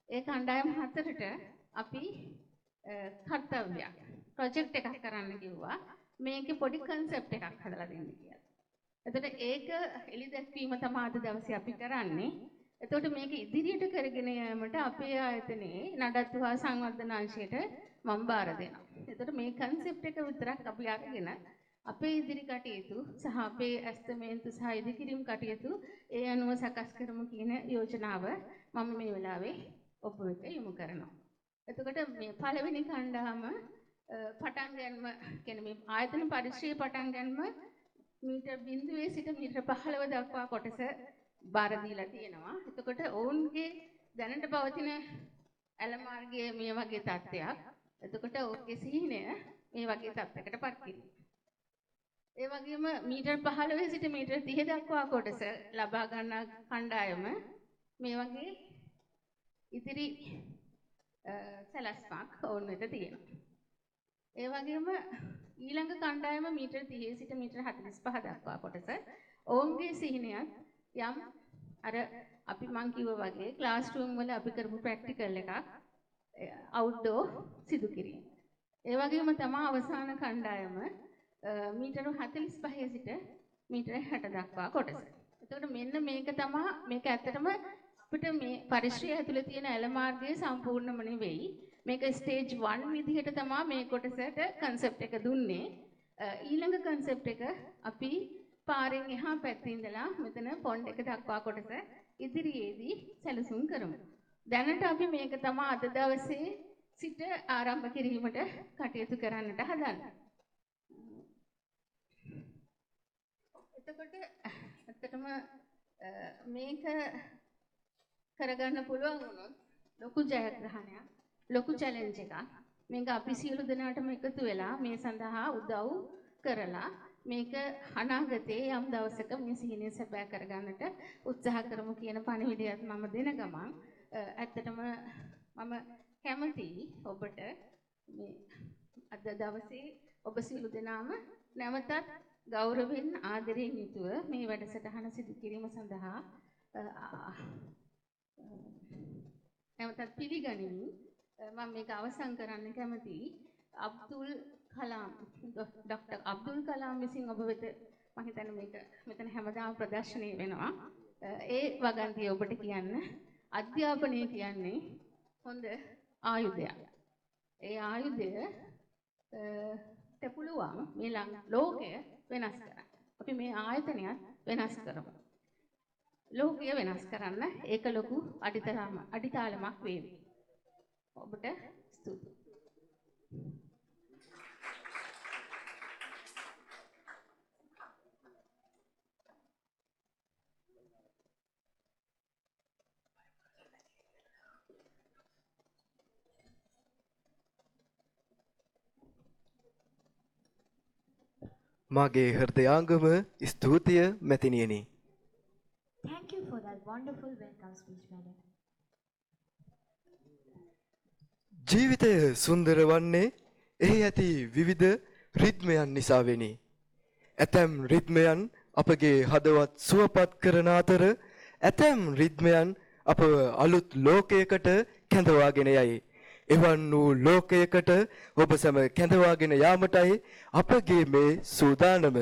ඒ කණ්ඩායම් 4ට අපි කර්තව්‍යයක් ප්‍රොජෙක්ට් එකක් කරන්න කිව්වා. මේකේ පොඩි කන්සෙප්ට් එකක් හදලා දෙන්න කියලා. එතකොට ඒක එලි දැක්වීම තමයි අද දවසේ අපි කරන්නේ. එතකොට මේක ඉදිරියට කරගෙන යාමට අපේ ආයතනයේ නඩත්තු හා සංවර්ධන අංශයට මම බාර දෙනවා. එතකොට මේ කන්සෙප්ට් එක විතරක් අපි අරගෙන අපේ ඉදිරි කටයුතු සහ අපේ ඇස්තමේන්තු සහ ඉදිකිරීම් කටයුතු ඒ අනුව සකස් කරමු කියන යෝජනාව මම මේ වෙලාවේ ඔබ වෙත යොමු කරනවා. එතකොට මේ පළවෙනි කණ්ඩායම පටන් ගන්නම කියන්නේ මේ ආයතන පරිශ්‍රයේ පටන් ගන්නම මීටර් 0 සිට මීටර් 15 දක්වා කොටස බාර දීලා තියෙනවා. එතකොට ඔවුන්ගේ දැනට පවතින ඇල මාර්ගයේ මේ වගේ තත්ත්වයක්. එතකොට ඔවුන්ගේ සිහිනය මේ වගේ තත්ත්වයකටපත් කිරීම. ඒ වගේම මීටර් 15 සිට මීටර් 30 දක්වා කොටස ලබා ගන්න කණ්ඩායම මේ වගේ ඉදිරි සැලැස්මක් ඔවුන් වෙත තියෙනවා. ඒ වගේම ඊළඟ කණ්ඩායම මීටර් 30 සිට මීටර් 45 දක්වා කොටස ඔවුන්ගේ සිහිනයත් යම් අර අපි මං කිව්වා වගේ ක්ලාස් රූම් වල අපි කරපු ප්‍රැක්ටිකල් එකක් අවුට්ඩෝර් සිදු කිරීම. ඒ වගේම තමයි අවසාන කණ්ඩායම මීටර 45 සිට මීටර 60 දක්වා කොටස. එතකොට මෙන්න මේක තමයි මේක ඇත්තටම අපිට මේ පරිශ්‍රය ඇතුලේ තියෙන ඇල මාර්ගයේ සම්පූර්ණම නෙවෙයි. මේක ස්ටේජ් 1 විදිහට තමයි මේ කොටසට concept එක දුන්නේ. ඊළඟ concept එක අපි පාරෙන් එහා පැත්තේ ඉඳලා මෙතන පොන්ඩ් එක දක්වා කොටස ඉදිරියේදී සැලසුම් කරමු. දැනට අපි මේක තමයි අද දවසේ සිට ආරම්භ කිරීමට කටයුතු කරන්නට හදන්නේ. එතකොට ඇත්තටම මේක කරගන්න පුළුවන් වුණොත් ලොකු ජයග්‍රහණයක්, ලොකු චැලෙන්ජ් එකක්. මේක අපි සියලු දෙනාටම එකතු වෙලා මේ සඳහා උදව් කරලා මේක අනාගතයේ යම් දවසක මේ සිහිනය සැබෑ කරගන්නට උත්සාහ කරමු කියන පණිවිඩයත් මම දෙන ගමන් ඇත්තටම මම කැමතියි ඔබට මේ අද දවසේ ඔබ සියලු දෙනාම නැවතත් ගෞරවයෙන් ආදරයෙන් යුතුව මේ වැඩසටහන සිදු කිරීම සඳහා නැවතත් පිළිගනිමින් මම මේක අවසන් කරන්න කැමතියි. අබ්දුල් කලාම් ડોક્ટર අබ්දුල් කලාම් විසින් ඔබ වෙත මම හිතන්නේ මේක මෙතන හැමදාම ප්‍රදර්ශනය වෙනවා. ඒ වගන්තිය ඔබට කියන්න අධ්‍යාපනය කියන්නේ හොඳ ආයුධයක්. ඒ ආයුධයට පුළුවන් මේ ලෝකය වෙනස් කරන්න. අපි මේ ආයතනයත් වෙනස් කරමු. ලෝකය වෙනස් කරන්න ඒක ලොකු අඩිතාලමක් වේවි. ඔබට ස්තුතියි. මාගේ හෘදයාංගම ස්තුතිය මැතිණියනි. Thank you for that wonderful welcome speech, madam. ජීවිතය සුන්දර වන්නේ එහි ඇති විවිධ රිද්මයන් නිසාවෙනි. ඇතැම් රිද්මයන් අපගේ හදවත් සුවපත් කරන අතර ඇතැම් රිද්මයන් අප අලුත් ලෝකයකට කැඳවාගෙන යයි. එවන් වූ ලෝකයකට ඔබ සැම කැඳවාගෙන යාමටයි අපගේ මේ සූදානම.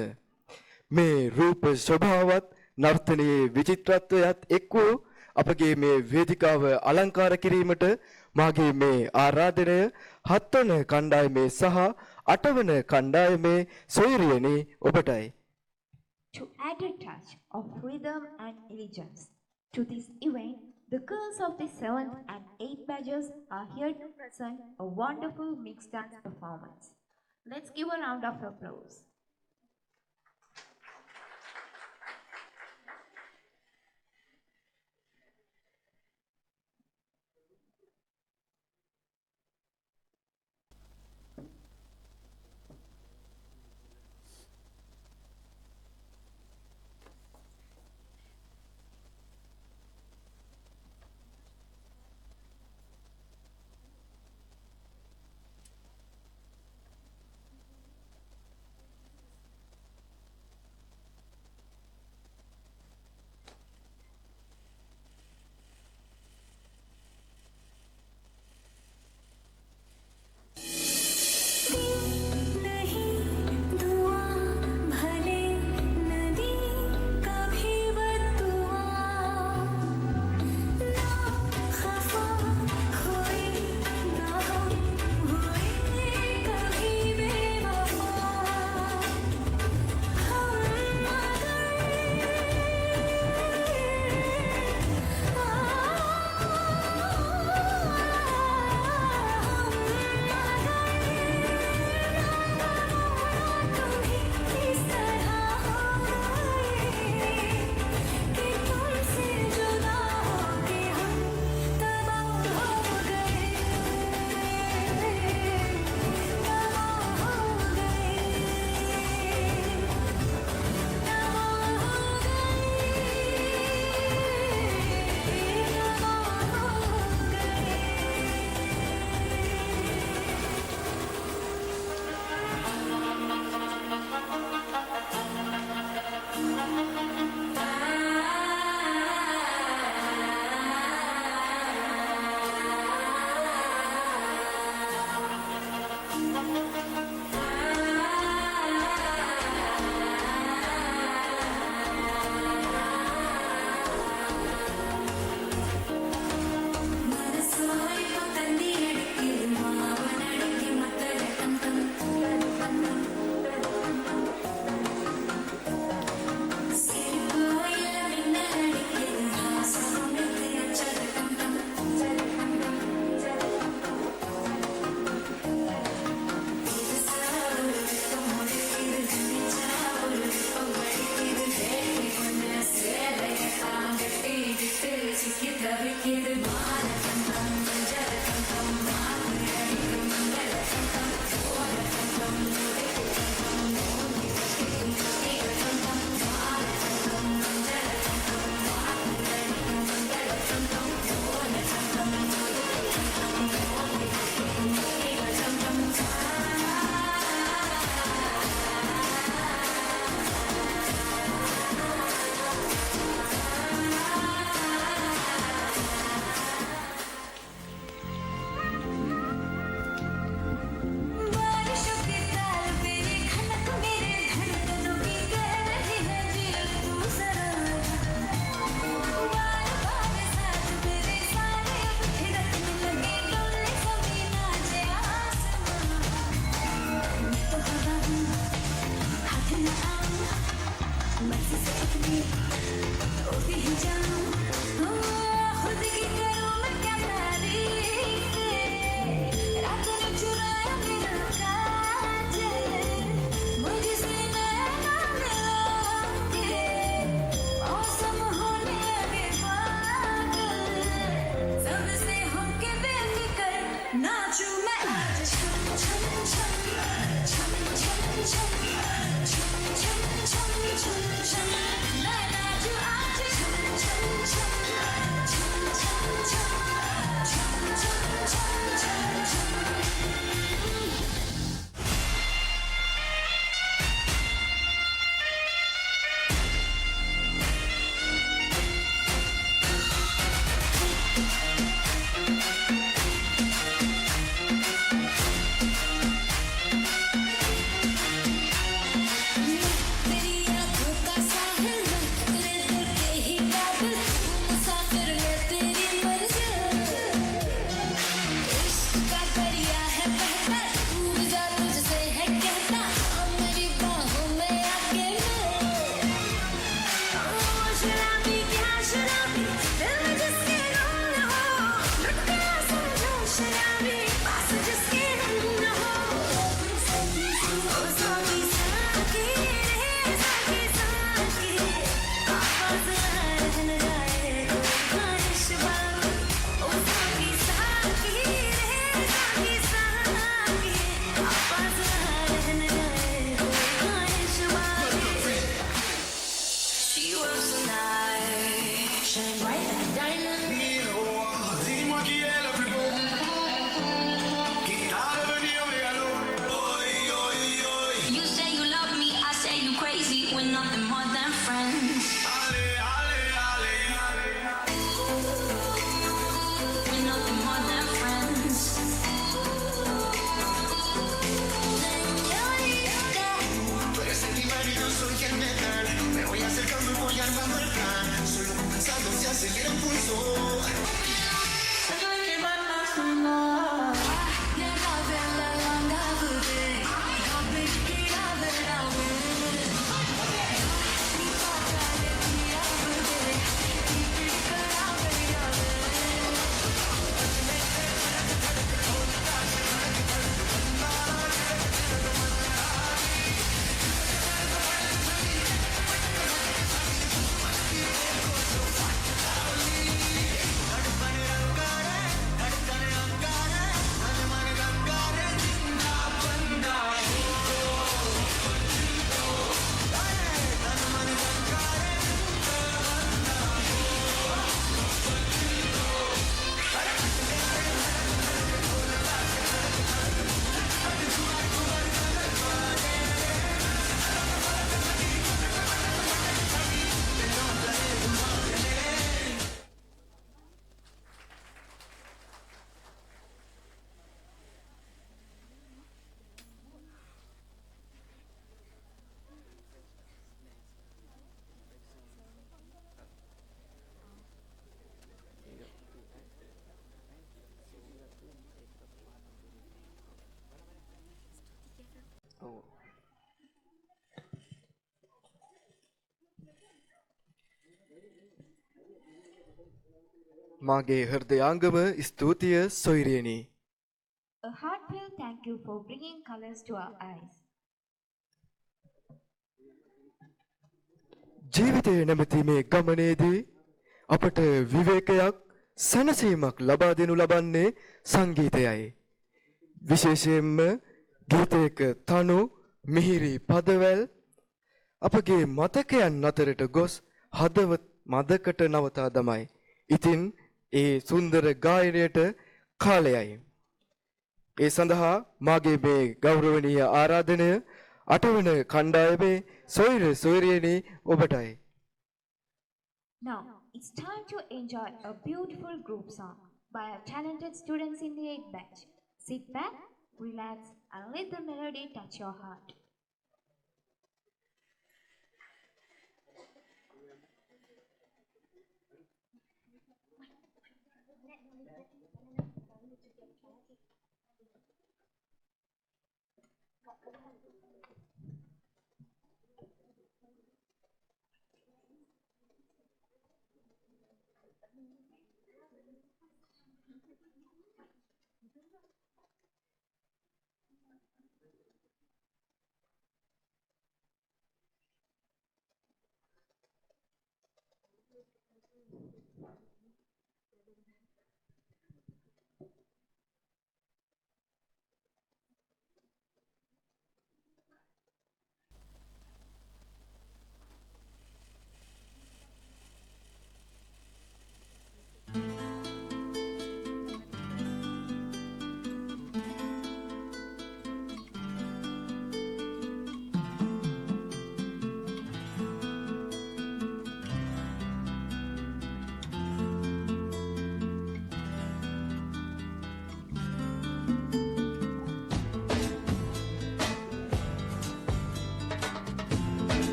මේ රූප ශෝභාවත් නර්තනයේ විචිත්‍රත්වයත් එක් වූ අපගේ මේ වේදිකාව අලංකාර කිරීමට මාගේ මේ ආරාධනය 7 වන කණ්ඩායමේ සහ 8 වන කණ්ඩායමේ සොයුරියනි ඔබටයි. To add a touch of rhythm and elegance to this event, the girls of the 7th and 8th batches are here to present a wonderful mixed dance performance. Let's give a round of applause. මාගේ හෘදයාංගම ස්තුතිය සොයිරියනි. A heartfelt thank you for bringing colors to our eyes. ජීවිතය නැමැති මේ ගමනේදී අපට විවේකයක් සැනසීමක් ලබා දෙනු ලබන්නේ සංගීතයයි. විශේෂයෙන්ම ගීතයක තනු මිහිරි පදවැල් අපගේ මතකයන් අතරට ගොස් හදවත් මදකට නවතා දමයි. ඉතින් ඒ සුන්දර ගායනයට කාලයයි. ඒ සඳහා මාගේ මේ ගෞරවනීය ආරාධනය අටවන කණ්ඩායමේ සොයිරියනි ඔබටයි. Now, it's time to enjoy a beautiful group song by our talented students in the 8th batch. Sit back, relax, and let the melody touch your heart.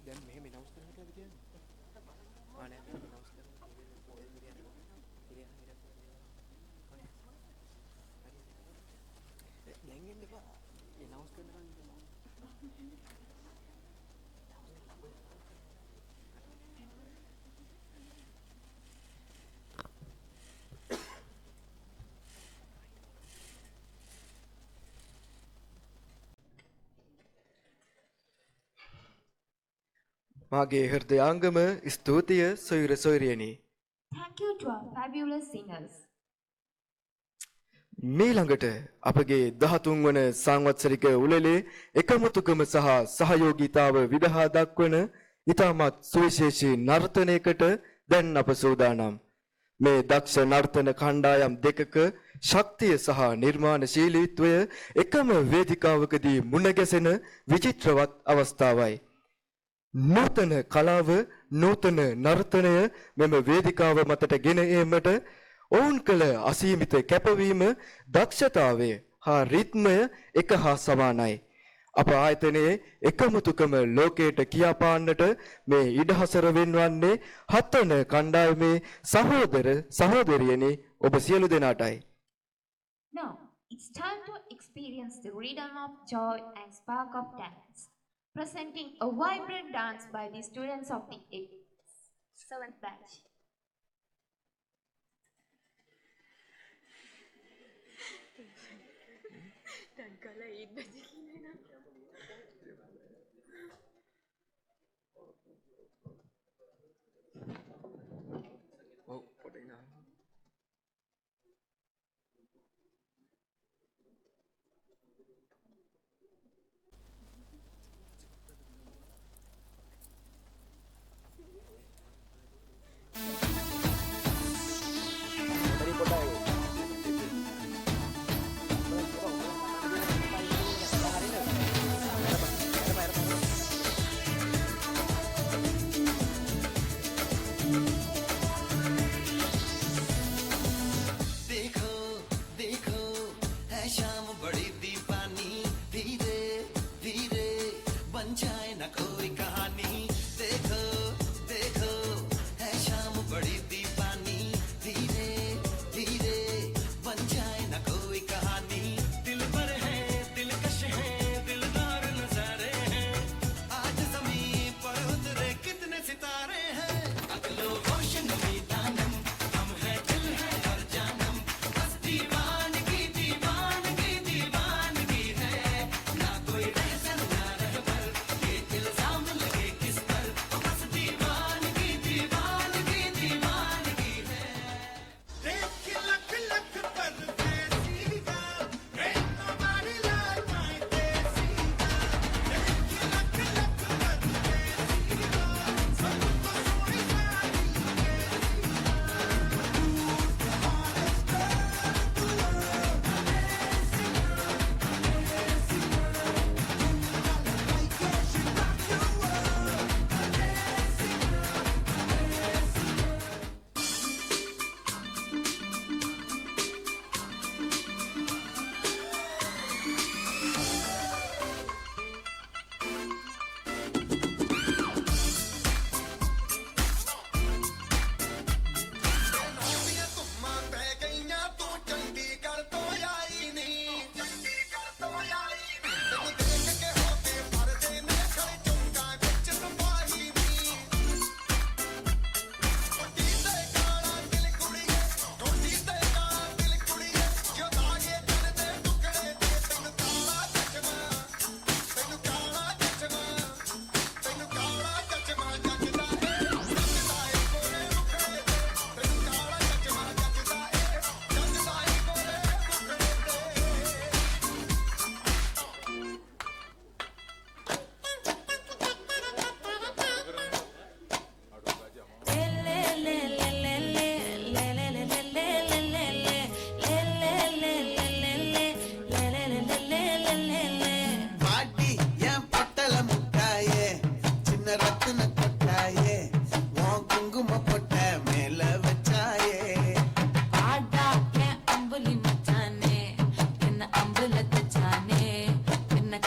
දැන් මෙහෙම announce කරන්න කියන්නේ. ආ නෑ announce කරන්න. දැන් එන්න එපා. announce කරන්න. මාගේ හෘදයාංගම ස්තුතිය සොයුර සොයුරියනි. Thank you to our fabulous singers. මීළඟට අපගේ 13 වන සංවත්සරික උළෙලේ එකමුතුකම සහ සහයෝගීතාව විදහා දක්වන ඉතාමත් සුවිශේෂී නර්තනයකට දැන් අප සූදානම්. මේ දක්ෂ නර්තන කණ්ඩායම් දෙකක ශක්තිය සහ නිර්මාණශීලීත්වය එකම වේදිකාවකදී මුණ ගැසෙන විචිත්‍රවත් අවස්ථාවයි. නූතන කලාව නූතන නර්තනය මෙම වේදිකාව මතට ගෙන ඒමට ඔවුන් කළ අසීමිත කැපවීම දක්ෂතාවය හා රිද්මය එක හා සමානයි. අප ආයතනයේ එකමුතුකම ලෝකයට කියාපාන්නට මේ ඉඩහසර වෙන්වන්නේ 7 වන කණ්ඩායමේ සහෝදර සහෝදරියනි ඔබ සියලු දෙනාටයි. Now, it's time to experience the rhythm of joy and spark of dance. Presenting a vibrant dance by the students of the 7th batch.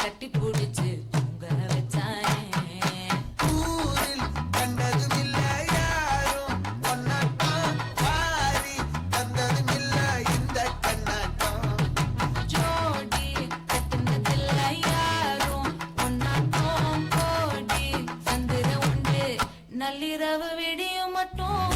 கட்டி புடிச்சு தூங்க வச்சானே நள்ளிரவு விடியும் மட்டும்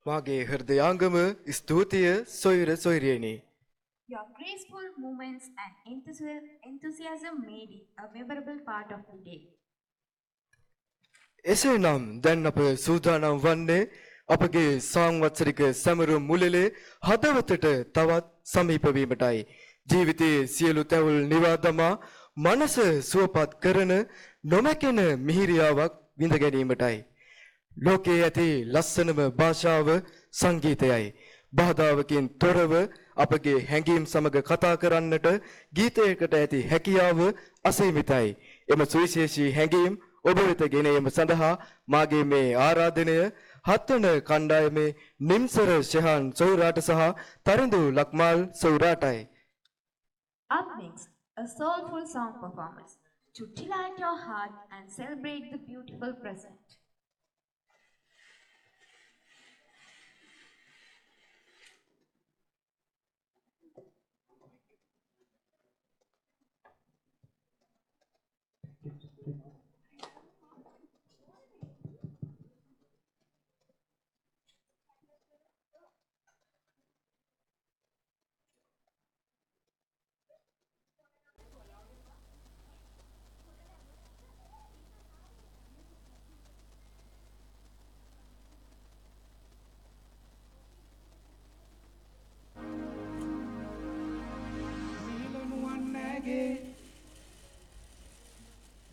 මාගේ හෘදයාංගම ස්තුතිය සොයුර සොයුරියනි. Your graceful movements and enthusiasm made it a memorable part of the day. එසේනම් දැන් අප සූදානම් වන්නේ අපගේ සංවත්සරික සැමරුම් මුලලේ හදවතට තවත් සමීප වීමටයි. ජීවිතයේ සියලු තැවුල් නිවා දමා මනස සුවපත් කරන නොමැකෙන මිහිරියාවක් විඳ ගැනීමටයි. ලෝකයේ ඇති ලස්සනම භාෂාව සංගීතයයි. බාධාවකින් තොරව අපගේ හැඟීම් සමග කතා කරන්නට ගීතයකට ඇති හැකියාව අසීමිතයි. එම සුවිශේෂී හැඟීම් ඔබ වෙත ගෙන යාම සඳහා මාගේ මේ ආරාධනය හත්වන කණ්ඩායමේ නිම්සර ශෙහාන් සොහුරාට සහ Tharindu Lakmal සොහුරාටයි. Up next, a soulful song performance to delight your heart and celebrate the beautiful present.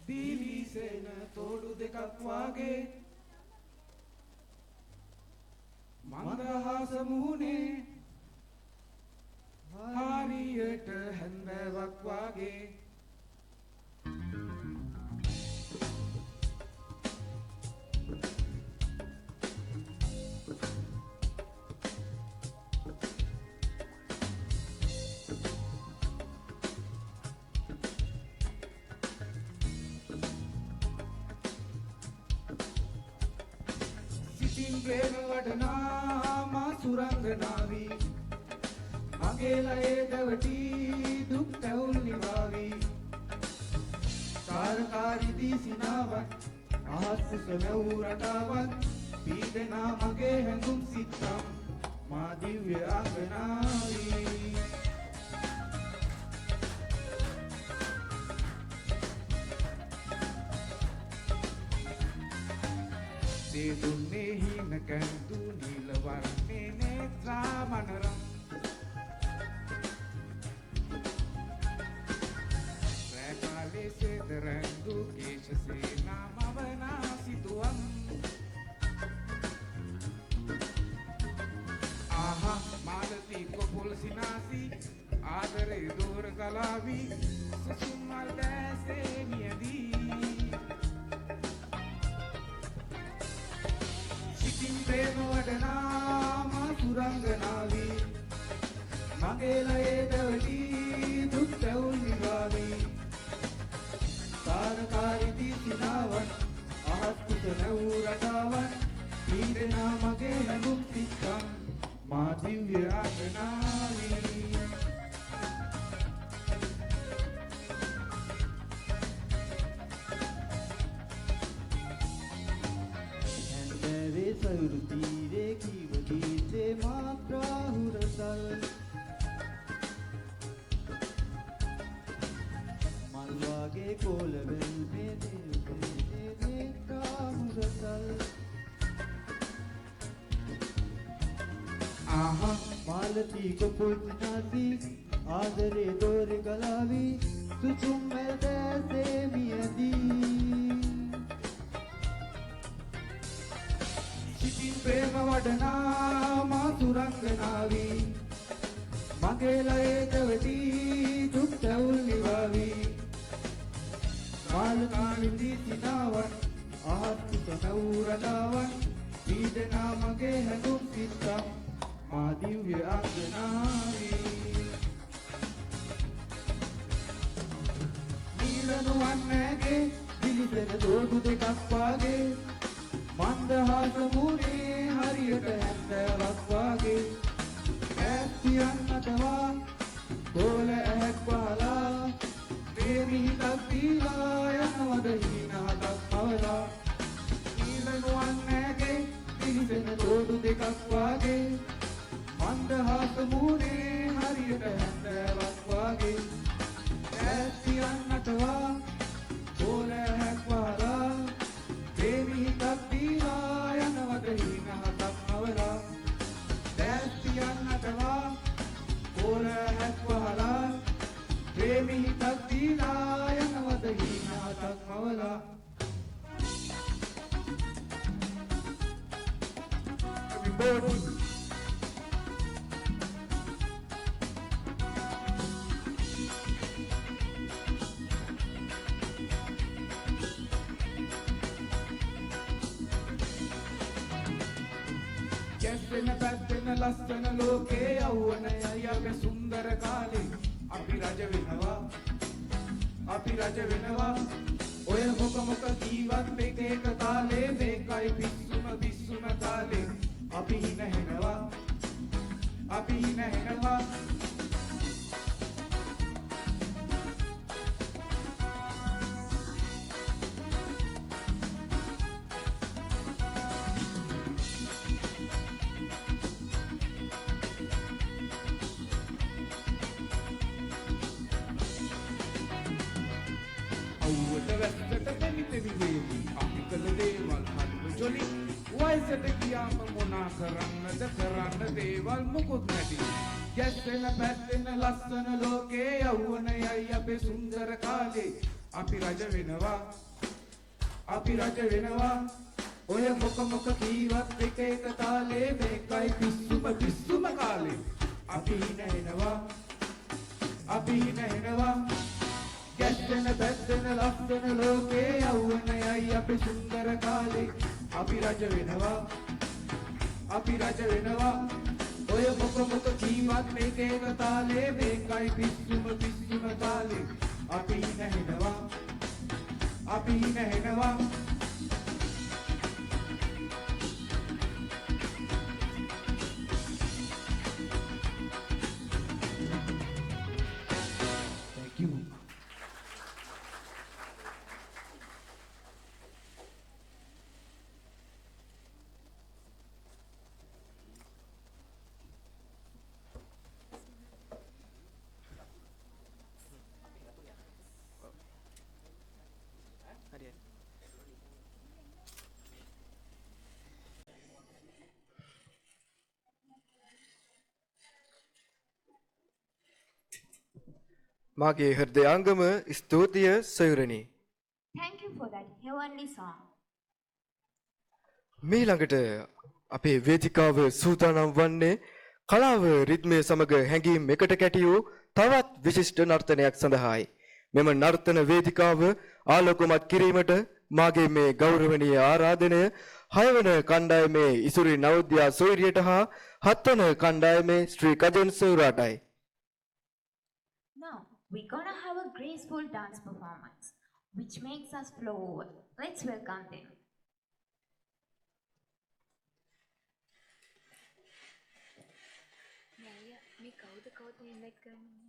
දීවිසෙන තෝඩු දෙකක් වාගේ මන්දහාස මුහුණේ හරියට හැන්දෑවක් වාගේ වඩනා මා සුරංගනාවි මගේ ලයේ දැවටි දුක් තැවුල් නිවාවි කාරකාරී දීසිනාවන් ආහස් සමෙව් රටාවන් පීඩනා මගේ හැඟුම් සිත්තම් මා දිව්‍ය අංගනාවි දුන්නේ හින කැඳු නිල වර්ණේ නේත්‍රා මනරම් රැකාලේ සෙදරංගු කේශසේ නාමවනා සිතුවම් ආහා මාලති කොපුල් සිනාසි ආදරේ දෝර ගලාවි සසුම්මල් දැසේ නියදී ප්‍රේම වඩනා මා සුරංගනාවි මගේ ලයේ දැවටි දුක් තැවුල් නිවාවි තාරකාරී දීසිනාවන් අහස් කුස නැව් රටාවන් පීඩනා මගේ හැඟුම් සිත්තම් මා දිව්‍ය අංගනාවි සයුරු තීරේ කීව ගීතේ මාත්‍රා හුරතල් මල් වාගේ කොළ වෙල්මේ නිල්පේ නේත්‍රා හුරතල් ආහා මාලති කොපුල් සිනාසි ආදරේ දෝරේ ගලාවි සුසුම් මල් දැසේ මියදී ප්‍රේම වඩනා මා සුරංගනාවි මගේ ලයේ දැවටි දුක් තැවුල් නිවාවි මාලකාරී දීසිනාවන් ආහස් කුස නැව් රටාවන් පීඩනා මගේ හැඟුම් සිත්තම් මා දිව්‍ය අංගනාවි නිලනුවන් නැගේ පිළිසෙන දෝඩු දෙකක් වාගේ මන්දහාස මුනේ හරියට හැන්දෑවක් වාගේ ඇත්තියන්නටවා ගෝල ඇහැක් වහලා ප්‍රේමිහිතක් දීලා යනවද හිනහතක් පවලා නීලනුවන් නෑගේ පිහිසෙන තෝඩු දෙකක් වාගේ මන්දහාස මුනේ හරියට හැන්දෑවක් වාගේ ඇත්තියන්නටවා ගෝල ඇහැක් වහලා ප්‍රේමිහිතක් දීලා යනවද හිනහතක් පවලා දැස්තියන්නටවා ගෝල ඇහැක් වහලා ප්‍රේමිහිතක් දීලා යනවද හිනහතක් පවලා everybody ගැස්සෙන පැත්තෙන ලස්සන ලෝකේ යවුවනයයි අපේ සුන්දර කාලේ අපි රජ වෙනවා ඔය මොක ජීවත් එක එක තාලේ මේකයි පිස්සුම කාලේ අපි හිනහෙනවා අවුවට වැස්සට දෙමිතෙවි වේවි අපි කළ දේවල් හරිම ජොලි වයසට ගියාම මොනා කරන්නද කරන්න දේවල් මොකුත් නැති ගැස්සෙන පැත්තෙන ලස්සන ලෝකේ යවුවනයයි අපේ සුන්දර කාලේ අපි රජ වෙනවා ඔය මොක කීවත් එක එක තාලේ මේකයි පිස්සුම කාලේ අපි හිනහෙනවා ගැස්සෙන පැත්තෙන ලස්සන ලෝකේ යවුවනයයි අපේ සුන්දර කාලේ අපි රජ වෙනවා ඔය මොක ජීවත් එක එක තාලේ මේකයි පිස්සුම කාලේ අපි හිනහෙනවා මාගේ හෘදයාංගම ස්තුතිය සොයුරනි. Thank you for that heavenly song. මීළඟට අපේ වේදිකාව සූදානම් වන්නේ කලාව රිද්මය සමග හැඟීම් එකට කැටි වූ තවත් විශිෂ්ට නර්තනයක් සඳහායි. මෙම නර්තන වේදිකාව ආලෝකමත් කිරීමට මාගේ මේ ගෞරවනීය ආරාධනය 6 වන කණ්ඩායමේ ඉසුරි නවෝදයා සොයිරියට හා 7 වන කණ්ඩායමේ ශ්‍රී කජන් සොයිරාටයි. Now, we're gonna have a graceful dance performance, which makes us flow over. Let's welcome them. මේ කවුද ඉන්වයිට් කරන්නේ?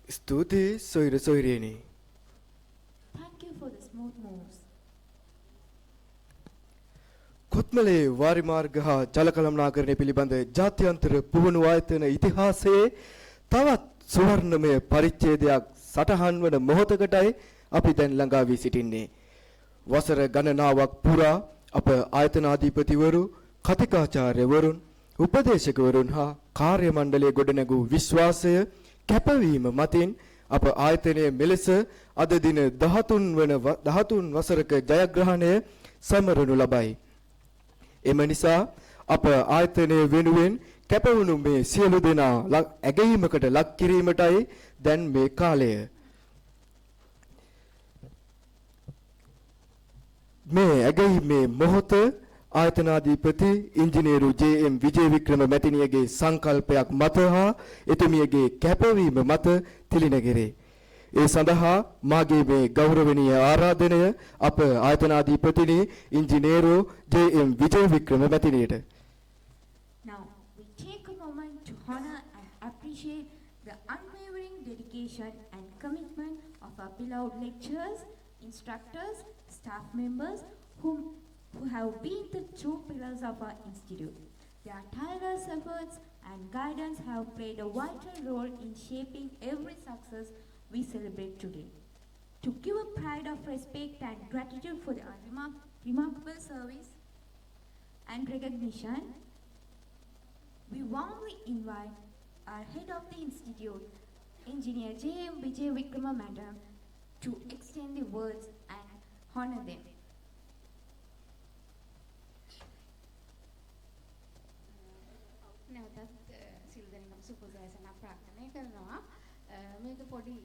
ස්තුතියි සොයිර සොයිරේනි. Thank you for the smooth moves. Kotmale වාරි මාර්ග හා ජල කළමනාකරණය පිළිබඳ ජාත්‍යන්තර පුහුණු ආයතන ඉතිහාසයේ තවත් සුවර්ණමය පරිච්ඡේදයක් සටහන් වන මොහොතකටයි අපි දැන් ළඟා වී සිටින්නේ. වසර ගණනාවක් පුරා අප ආයතනාධිපතිවරු, කතිකාචාර්යවරුන්, උපදේශකවරුන් හා කාර්ය මණ්ඩලයේ ගොඩනැගූ විශ්වාසය කැපවීම මතින් අප ආයතනයේ මෙලෙස අද දින 13 වසරක ජයග්‍රහණය සමරනු ලබයි. එම නිසා අප ආයතනය වෙනුවෙන් කැපවුණු මේ සියලු දෙනා ඇගයීමකට ලක් කිරීමටයි දැන් මේ කාලය. මේ ඇගයීමේ මොහොත ආයතනාධිපති ඉංජිනේරු ජේ.එම්. විජේවික්‍රම මැතිණියගේ සංකල්පයක් මත හා එතුමියගේ කැපවීම මත තිලිනගිරේ. ඒ සඳහා මාගේ මේ ගෞරවනීය ආරාධනය අප ආයතනාධිපතිනි ඉංජිනේරු J.M.. විජේවික්‍රම මැතිණියට. Now, we take a moment to honor and appreciate the unwavering dedication and commitment of our beloved lecturers, instructors, staff members who have been the true pillars of our institute. Their tireless efforts and guidance have played a vital role in shaping every success we celebrate today. To give a pride of respect and gratitude for their remarkable service and recognition, we warmly invite our head of the institute, Engineer J.M. Vijay Vikrama Madam, to extend the words and honor them. නැවතත් සිල් දෙනෙක්ම සුපසෑසන ප්‍රාර්ථනා කරනවා. මේක පොඩි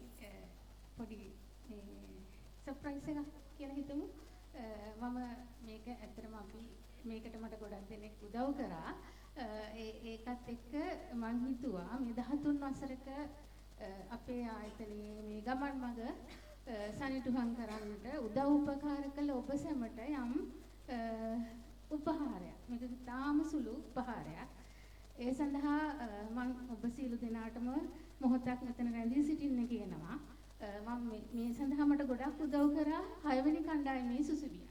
surprise එකක් කියලා හිතමු. මම මේක ඇත්තටම අපි මේකට මට ගොඩක් දෙනෙක් උදව් කරා. ඒකත් එක්ක මම හිතුවා මේ 13 වසරක අපේ ආයතනයේ මේ ගමන් මඟ සනිටුහන් කරන්නට උදව් උපකාර කළ ඔබ සැමට යම් උපහාරයක්. මේක තාම සුළු උපහාරයක්. ඒ සඳහා මම ඔබ සියලු දෙනාටම මොහොතක් මෙතන රැඳී සිටින්න කියනවා. මම මේ සඳහා මට ගොඩක් උදව් කරා 6 වෙනි කණ්ඩායමේ සුසුවියන්.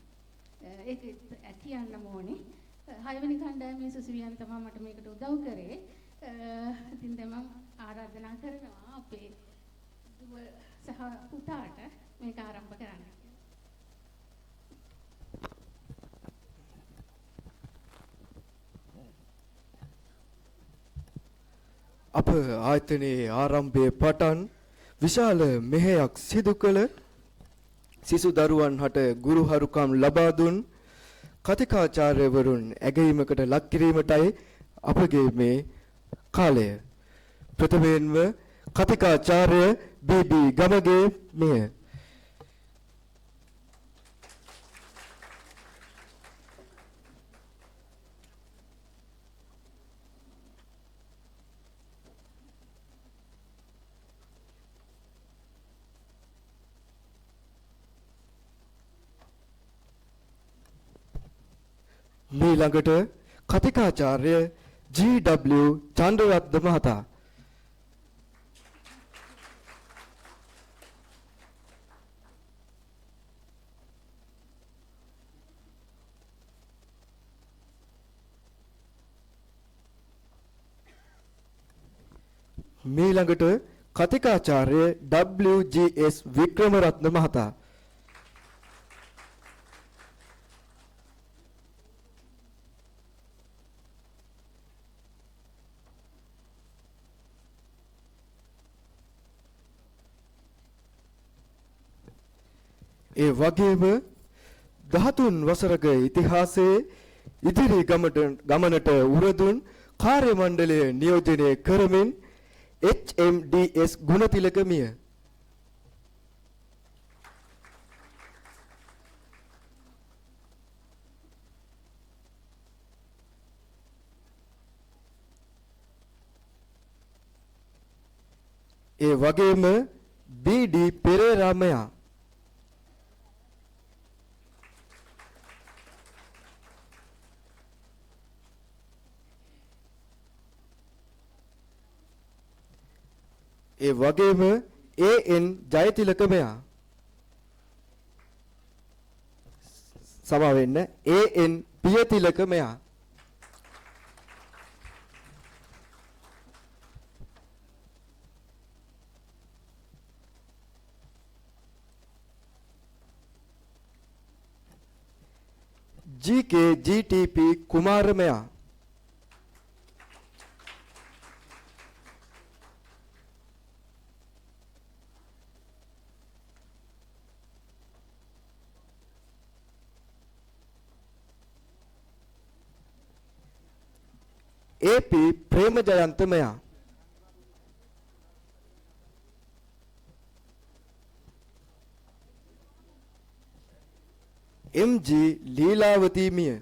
ඒක කියන්නම ඕනේ. 6 වෙනි කණ්ඩායමේ සුසුවියන් තමයි මට මේකට උදව් කරේ. ඉතින් දැන් මම ආරාධනා කරනවා අපේ දුව සහ පුතාට මේක ආරම්භ කරන්න. අප ආයතනයේ ආරම්භයේ පටන් විශාල මෙහෙයක් සිදු කළ සිසු දරුවන් හට ගුරු හරුකම් ලබා දුන් කතිකාචාර්යවරුන් ඇගයීමකට ලක් කිරීමටයි අපගේ මේ කාලය. ප්‍රථමයෙන්ම කතිකාචාර්ය බී.බී. ගමගේ මෙය. ඊළඟට කතිකාචාර්ය ජී.ඩබ්ලිව්. චන්ද්‍රරත්න මහතා. ඊළඟට කතිකාචාර්ය WGS වික්‍රමරත්න මහතා. ඒ වගේම 13 වසරක ඉතිහාසයේ ඉදිරි ගමනට උරදුන් කාර්ය මණ්ඩලය නියෝජනය කරමින් HMDS ගුණතිලක මිය. ඒ වගේම BD පෙරේරා මෙයා. ඒ වගේම AN ජයතිලක මෙයා. සමා වෙන්න AN පියතිලක මෙයා. GK GTP කුමාර මෙයා. AP ප්‍රේමජයන්ත මෙයා. MG ලීලාවතී මිය.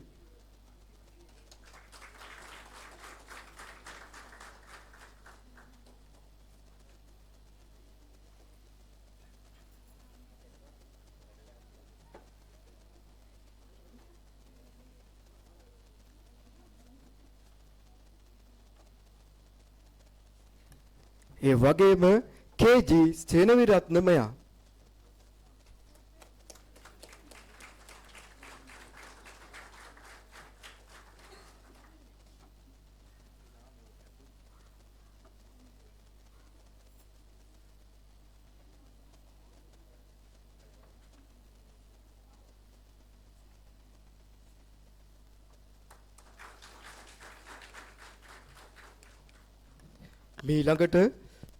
ඒ වගේම KG සේනවිරත්න මෙයා. මීළඟට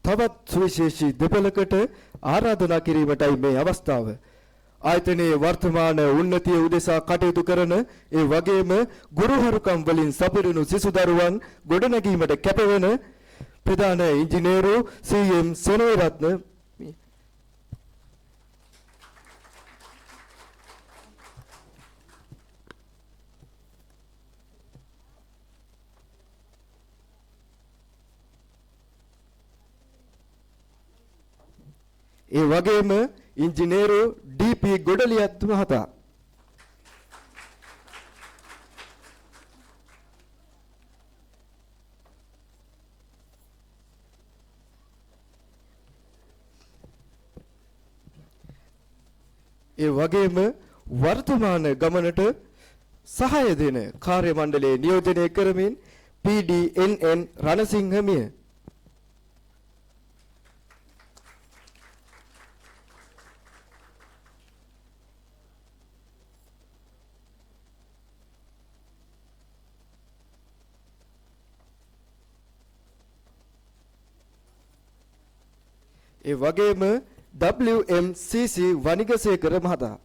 තවත් සුවිශේෂී දෙපළකට ආරාධනා කිරීමටයි මේ අවස්ථාව. ආයතනයේ වර්තමාන උන්නතිය උදෙසා කටයුතු කරන ඒ වගේම ගුරුහරුකම් වලින් සපිරුණු සිසු දරුවන් ගොඩනැගීමට කැපවන ප්‍රධාන ඉංජිනේරු CM සෙනවිරත්න ඒ වගේම ඉංජිනේරු DP ගොඩලියත් මහතා. ඒ වගේම වර්තමාන ගමනට සහාය දෙන කාර්ය මණ්ඩලයේ නියෝජනය කරමින් PDNN රණසිංහ මිය. ඒ වගේම WMCC වනිගසේකර මහතා.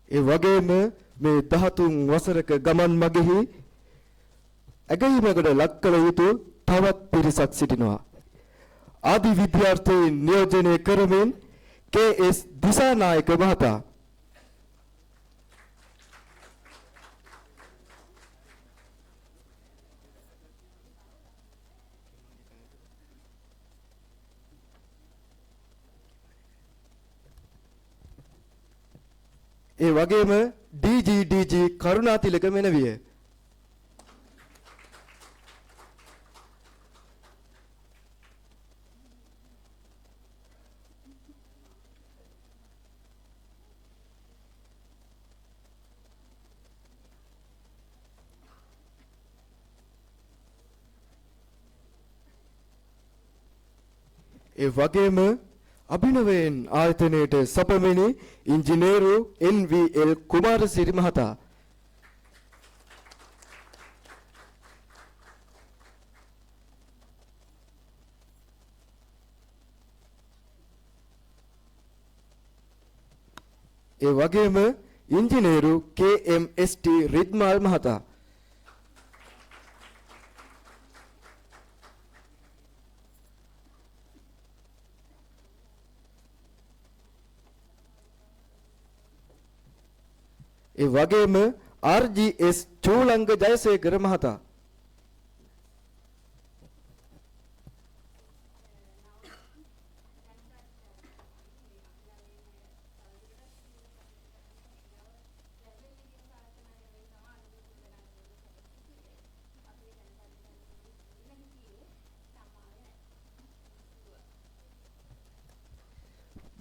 ඒ වගේම මේ 13 වසරක ගමන් මගෙහි ඇගීමකට ලක් කළ යුතු තවත් පිරිසක් සිටිනවා. ආදි විද්‍යාර්ථීන් නියෝජනය කරමින් KS දිසානායක මහතා. ඒ වගේම DG කරුණාතිලක මෙනවිය. ඒ වගේම අභිනවයෙන් ආයතනයේ සපමිනි ඉංජිනේරු NVL කුමාරසිරි මහතා. ඒ වගේම ඉංජිනේරු KMST රිද්මාල් මහතා. ඒ වගේම RGS චූලංග ජයසේකර මහතා.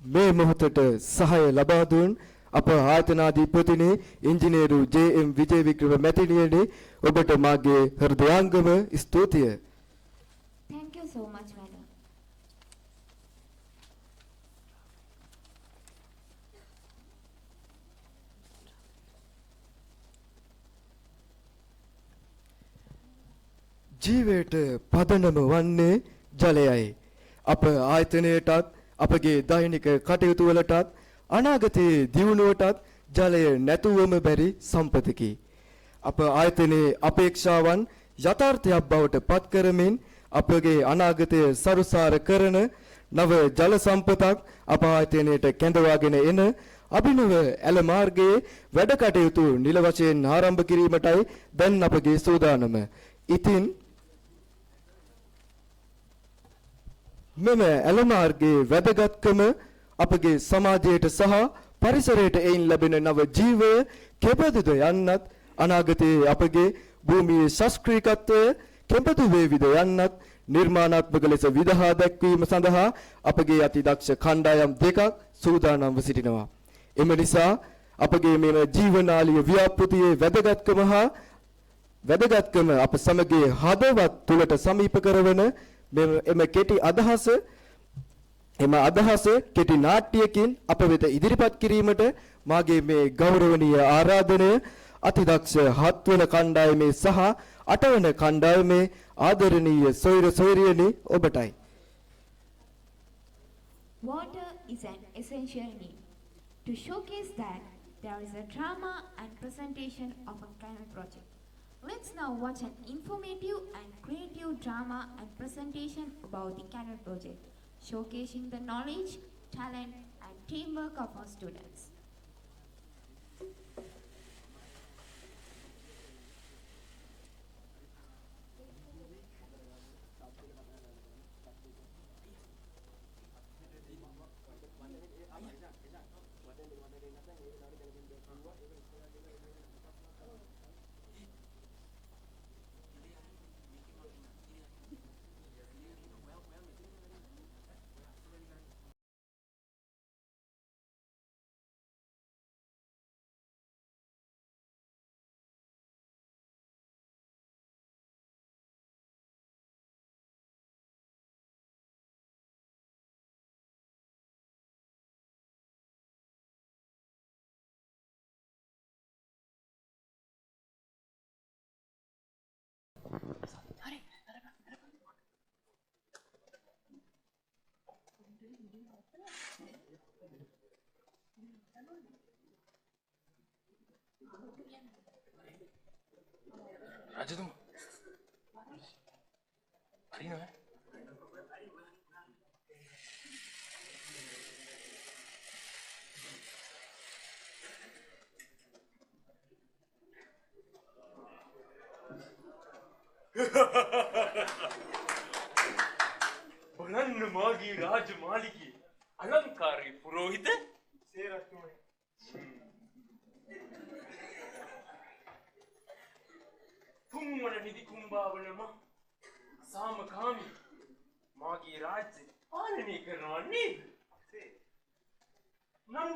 මේ මොහොතට සහාය ලබා දුන් අප ආයතනාධිපතිනි ඉංජිනේරු ජේ.එම්. විජේවික්‍රම මැතිණියනි ඔබට මාගේ හෘදයාංගම ස්තුතිය. Thank you so much, madam. ජීවයට පදනම වන්නේ ජලයයි. අප ආයතනයටත් අපගේ දෛනික කටයුතු වලටත් අනාගතයේ දියුණුවටත් ජලය නැතුවම බැරි සම්පතකි. අප ආයතනයේ අපේක්ෂාවන් යථාර්ථයක් බවට පත් කරමින් අපගේ අනාගතය සරුසාර කරන නව ජල සම්පතක් අප ආයතනයට කැඳවාගෙන එන අභිනව ඇල මාර්ගයේ වැඩ කටයුතු නිල වශයෙන් ආරම්භ කිරීමටයි දැන් අපගේ සූදානම. ඉතින් මෙම ඇල මාර්ගයේ වැදගත්කම අපගේ සමාජයට සහ පරිසරයට එයින් ලැබෙන නව ජීවය කෙබඳුද යන්නත් අනාගතයේ අපගේ භූමියේ ශාස්ත්‍රීයත්වය කෙබඳු වේවිද යන්නත් නිර්මාණාත්මක ලෙස විදහා දැක්වීම සඳහා අපගේ අතිදක්ෂ කණ්ඩායම් දෙකක් සූදානම්ව සිටිනවා. එම නිසා අපගේ මෙම ජීවනාලිය ව්‍යාපෘතියේ වැදගත්කම අප සමගයේ හදවත් තුලට සමීප කරවන එම අදහස කෙටි නාට්‍යයකින් අප වෙත ඉදිරිපත් කිරීමට මාගේ මේ ගෞරවනීය ආරාධනය අතිදක්ෂ 7 වන කණ්ඩායමේ සහ 8 වන කණ්ඩායමේ ආදරණීය සොයුර සොයුරියනි ඔබටයි. Water is an essential need. To showcase that, there is a drama and presentation of a canal project. Let's now watch an informative and creative drama and presentation about the canal project, showcasing the knowledge, talent, and teamwork of our students. රජතුමා හරිනේ බලන්න මාගේ රාජමාලිගයේ අලංකාරී පුරෝහිත සේරත්තුමනි තුන්වන නිදි කුම්භාවනම සාමකාමී මාගේ රාජ්‍ය පාලනය කරනවා නේද? නම්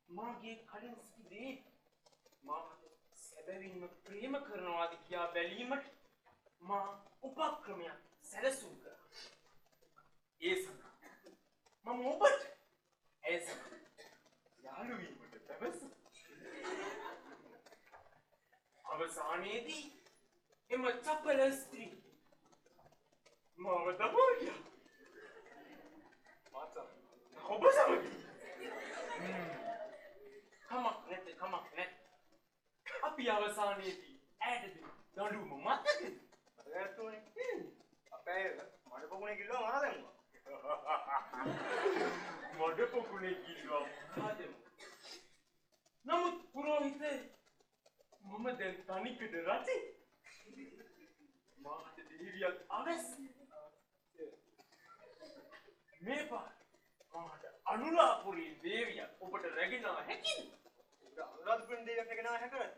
මාගේ කලින් සිටිදී මා සැබවින්ම ප්‍රේම කරනවාද කියා බැලීමට මා උපක්‍රමයක් සැලසුම් කරා. ඒ සඳහා මම ඔබට ඒ සඳහා යාළු වීමට පැවැසුවා. අවසානයේදී එම චපල ස්ත්‍රී මාව දබෝරියා. මාතා ඔබ සමග කමක් නැත. අපි අවසානයේදී ඇයට දඬුවම මතකද? මතකයි. අපේ මඩ පොකුණේ කිල්ලුවා මරා දැම්මා. මඩ පොකුණේ කිල්ලුවා මරා දැම්මා. නමුත් පුරෝහිතේ මම දැන් තනිකඩ රටේ මාට දෙවියන් අවශ්‍ය. මේ පාර මාට අනුරාපුරේ දේවිය ඔබට රැගෙන හැකිද? අනුරාපුරේ දේවියක් රැගෙන හැකරත්.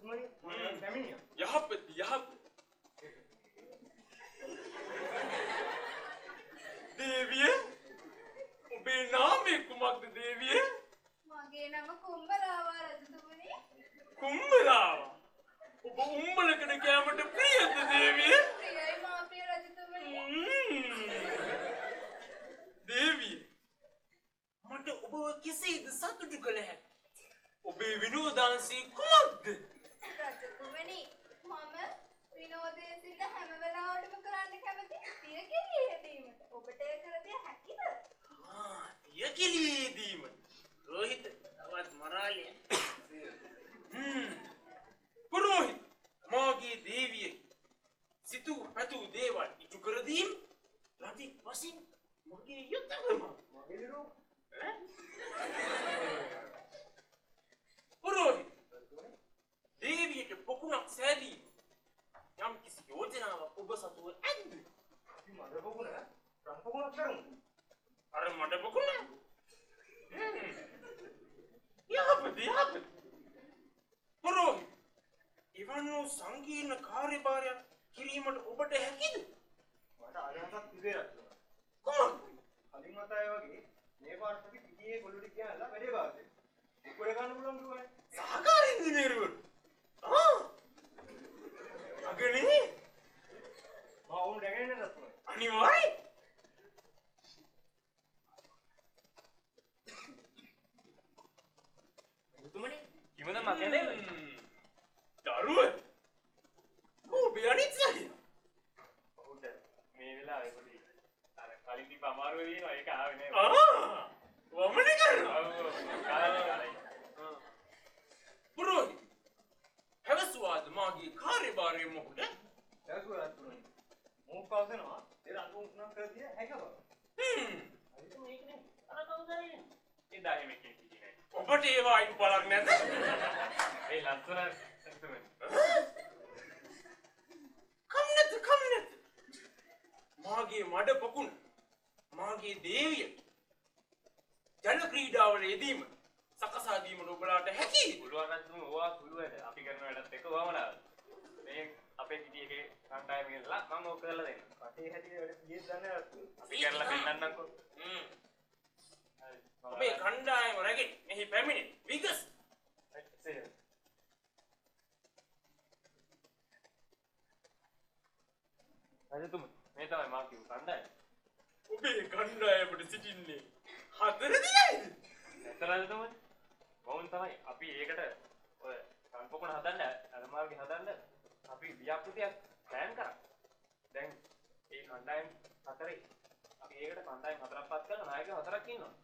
රජතුමනි මම පැමිණියා. යහපත් යහපත්. දේවිය ඔබේ නාමය කුමක්ද දේවිය? මගේ නම කුම්බලාවා රජතුමනි. කුම්බලාව. ඔබ උම්බලකඩ කෑමට ප්‍රියද දේවිය? ප්‍රියයි මාපිය රජතුමනි. දේවිය මට ඔබව කෙසේද සතුටු කළ හැකිද? ඔබේ විනෝදාංශය කුමක්ද? රජතුමනි මම විනෝදයේ සිට හැම වෙලාවටම කරන්න කැමති පියකිලි හැදීමට. ඔබට ඒ කර දිය හැකිද? පියකිලීදීම. රෝහිත තවත් මරාලිය. පුරෝහිත මාගේ දේවිය සිතූ පැතූ දේවල් ඉටු කර දීම රජෙක් වශයෙන් මගේ යුතුයකම. පුරෝහිත දේවියට පොකුණක් සෑදීම යම් කිසි යෝජනාවක් ඔබ සතුව ඇද්ද? අපි මඩ පොකුණ රන් පොකුණක් කරමු. අර මඩ පොකුණ? යහපත්. පුරෝහිත එවන් වූ සංකීර්ණ කාර්යභාරයක් කිරීමට ඔබට හැකිද? මට අදහසක් තිබේ රජතුමනි. කුමක්ද? කලින් වතාවේ වගේ මේ පාරට අපි පිටියේ ගොළු ටික ගහලා වැඩේ බාරද. උඩ ගන්න පුළුවන් කිව්වනේ. සහකාර ඉංජිනේරුවරු. අගනේ මම ඕන දැනෙන්නේ රජතුමනි. අනිවාර්යයෙන්. රජතුමනි කිමද මකනේ? දරුව ඔබේ අනිත් සහය. ඔව්ද මේ වෙලාවේ පොඩි අර කලින් තිබ්බ අමාරුව දිනවා ඒක ආවේ නෑ. වමනේ කරනවා. පුරෝහිත හැවසුවාද මාගේ කාර්යභාරය මොකද? දැසුව රජතුමනි. මොකක් කවසනවා? ඒ රන් පොකුණක් කර දිය හැක බව. රජතුමනි මේකනේ අර කවුදයි? එදා එහෙම කිව්වේ නෑ. ඔබට ඒවා අයින් බලක් නැත. ඒ ලස්සන රජතුමනි. කම්නත් මාගේ මඩ පොකුණ මාගේ දේවිය ජල ක්‍රීඩාවල යෙදීම සකසා දීමට ඔබලාට හැකියි. පුළුවන් රජතුමනි ඕවා පුළුවන්. අපි කරන වැඩත් එක්ක වමනාව. මේ අපේ පිටියේ කණ්ඩායම ගෙනලා මම ඕක කරලා දෙන්න. රටේ හැටියට වැඩ පිළියෙත් දන්නේ රජතුමනි. අපි කරලා දෙන්නම්කෝ. ඔබේ කණ්ඩායම රැගෙන මෙහි පැමිණෙන විගස් රජතුමනි මේ තමයි මා කියපු කණ්ඩායම. ඔබේ කණ්ඩායමට සිටින්නේ 4 දෙනෙක්ද? නැත්නම් රජතුමනි වුන් තමයි අපි ඒකට ඔය රන්පොකුණ හදන්න අලමාරිය හදන්න අපි ව්‍යාපෘතියක් ප්ලෑන් කරා. දැන් ඒ කණ්ඩායම් හතරේ අපි ඒකට කණ්ඩායම් හතරක් පත් කරලා නායකයෝ හතරක් ඉන්නවා.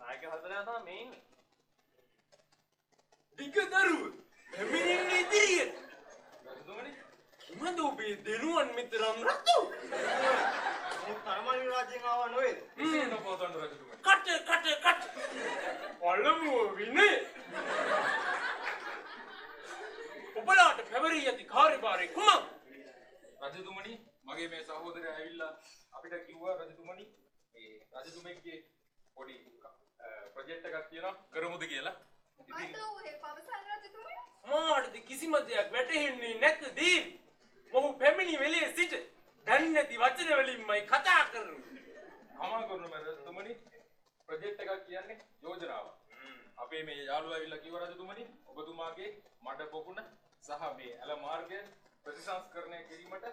නායකයෝ හතරක් තමයි මේ ඉන්නේ. දිගදරුව පැමිණෙන්නේ ඉදිරියට. රජතුමනි කිමද ඔබේ දෙනුවන් මෙතරම් රතු? මේ තරමණි රාජ්‍යයෙන් ආවා නොවේද? ඉතින් පොතන් රජතුමනි. කට. පළමුව විනය. ඔබලාට පැවරී ඇති කාර්යභාරය කුමක්ද? රජතුමනි මගේ මේ සහෝදරයා ඇවිල්ලා අපිට කිව්වා රජතුමනි මේ රජතුමෙක්ගේ පොඩි ප්‍රොජෙක්ට් එකක් තියෙනවා කරමුද කියලා. මට ඌේ පවසන් රජතුමනි. මාටද කිසිම දෙයක් වැටහෙන්නේ නැත දේවි. මොහු පැමිණි වෙලේ සිට දන්නේ නැති වචන වලින්මයි කතා කරන්නේ. අමා කරනම රජතුමනි ප්‍රොජෙක්ට් එකක් කියන්නේ යෝජනාවක්. අපේ මේ යාළුවා ඇවිල්ලා කිව්වා රජතුමනි ඔබතුමාගේ මඩ පොකුණ සහ මේ ඇල මාර්ගය ප්‍රතිසංස්කරණය කිරීමට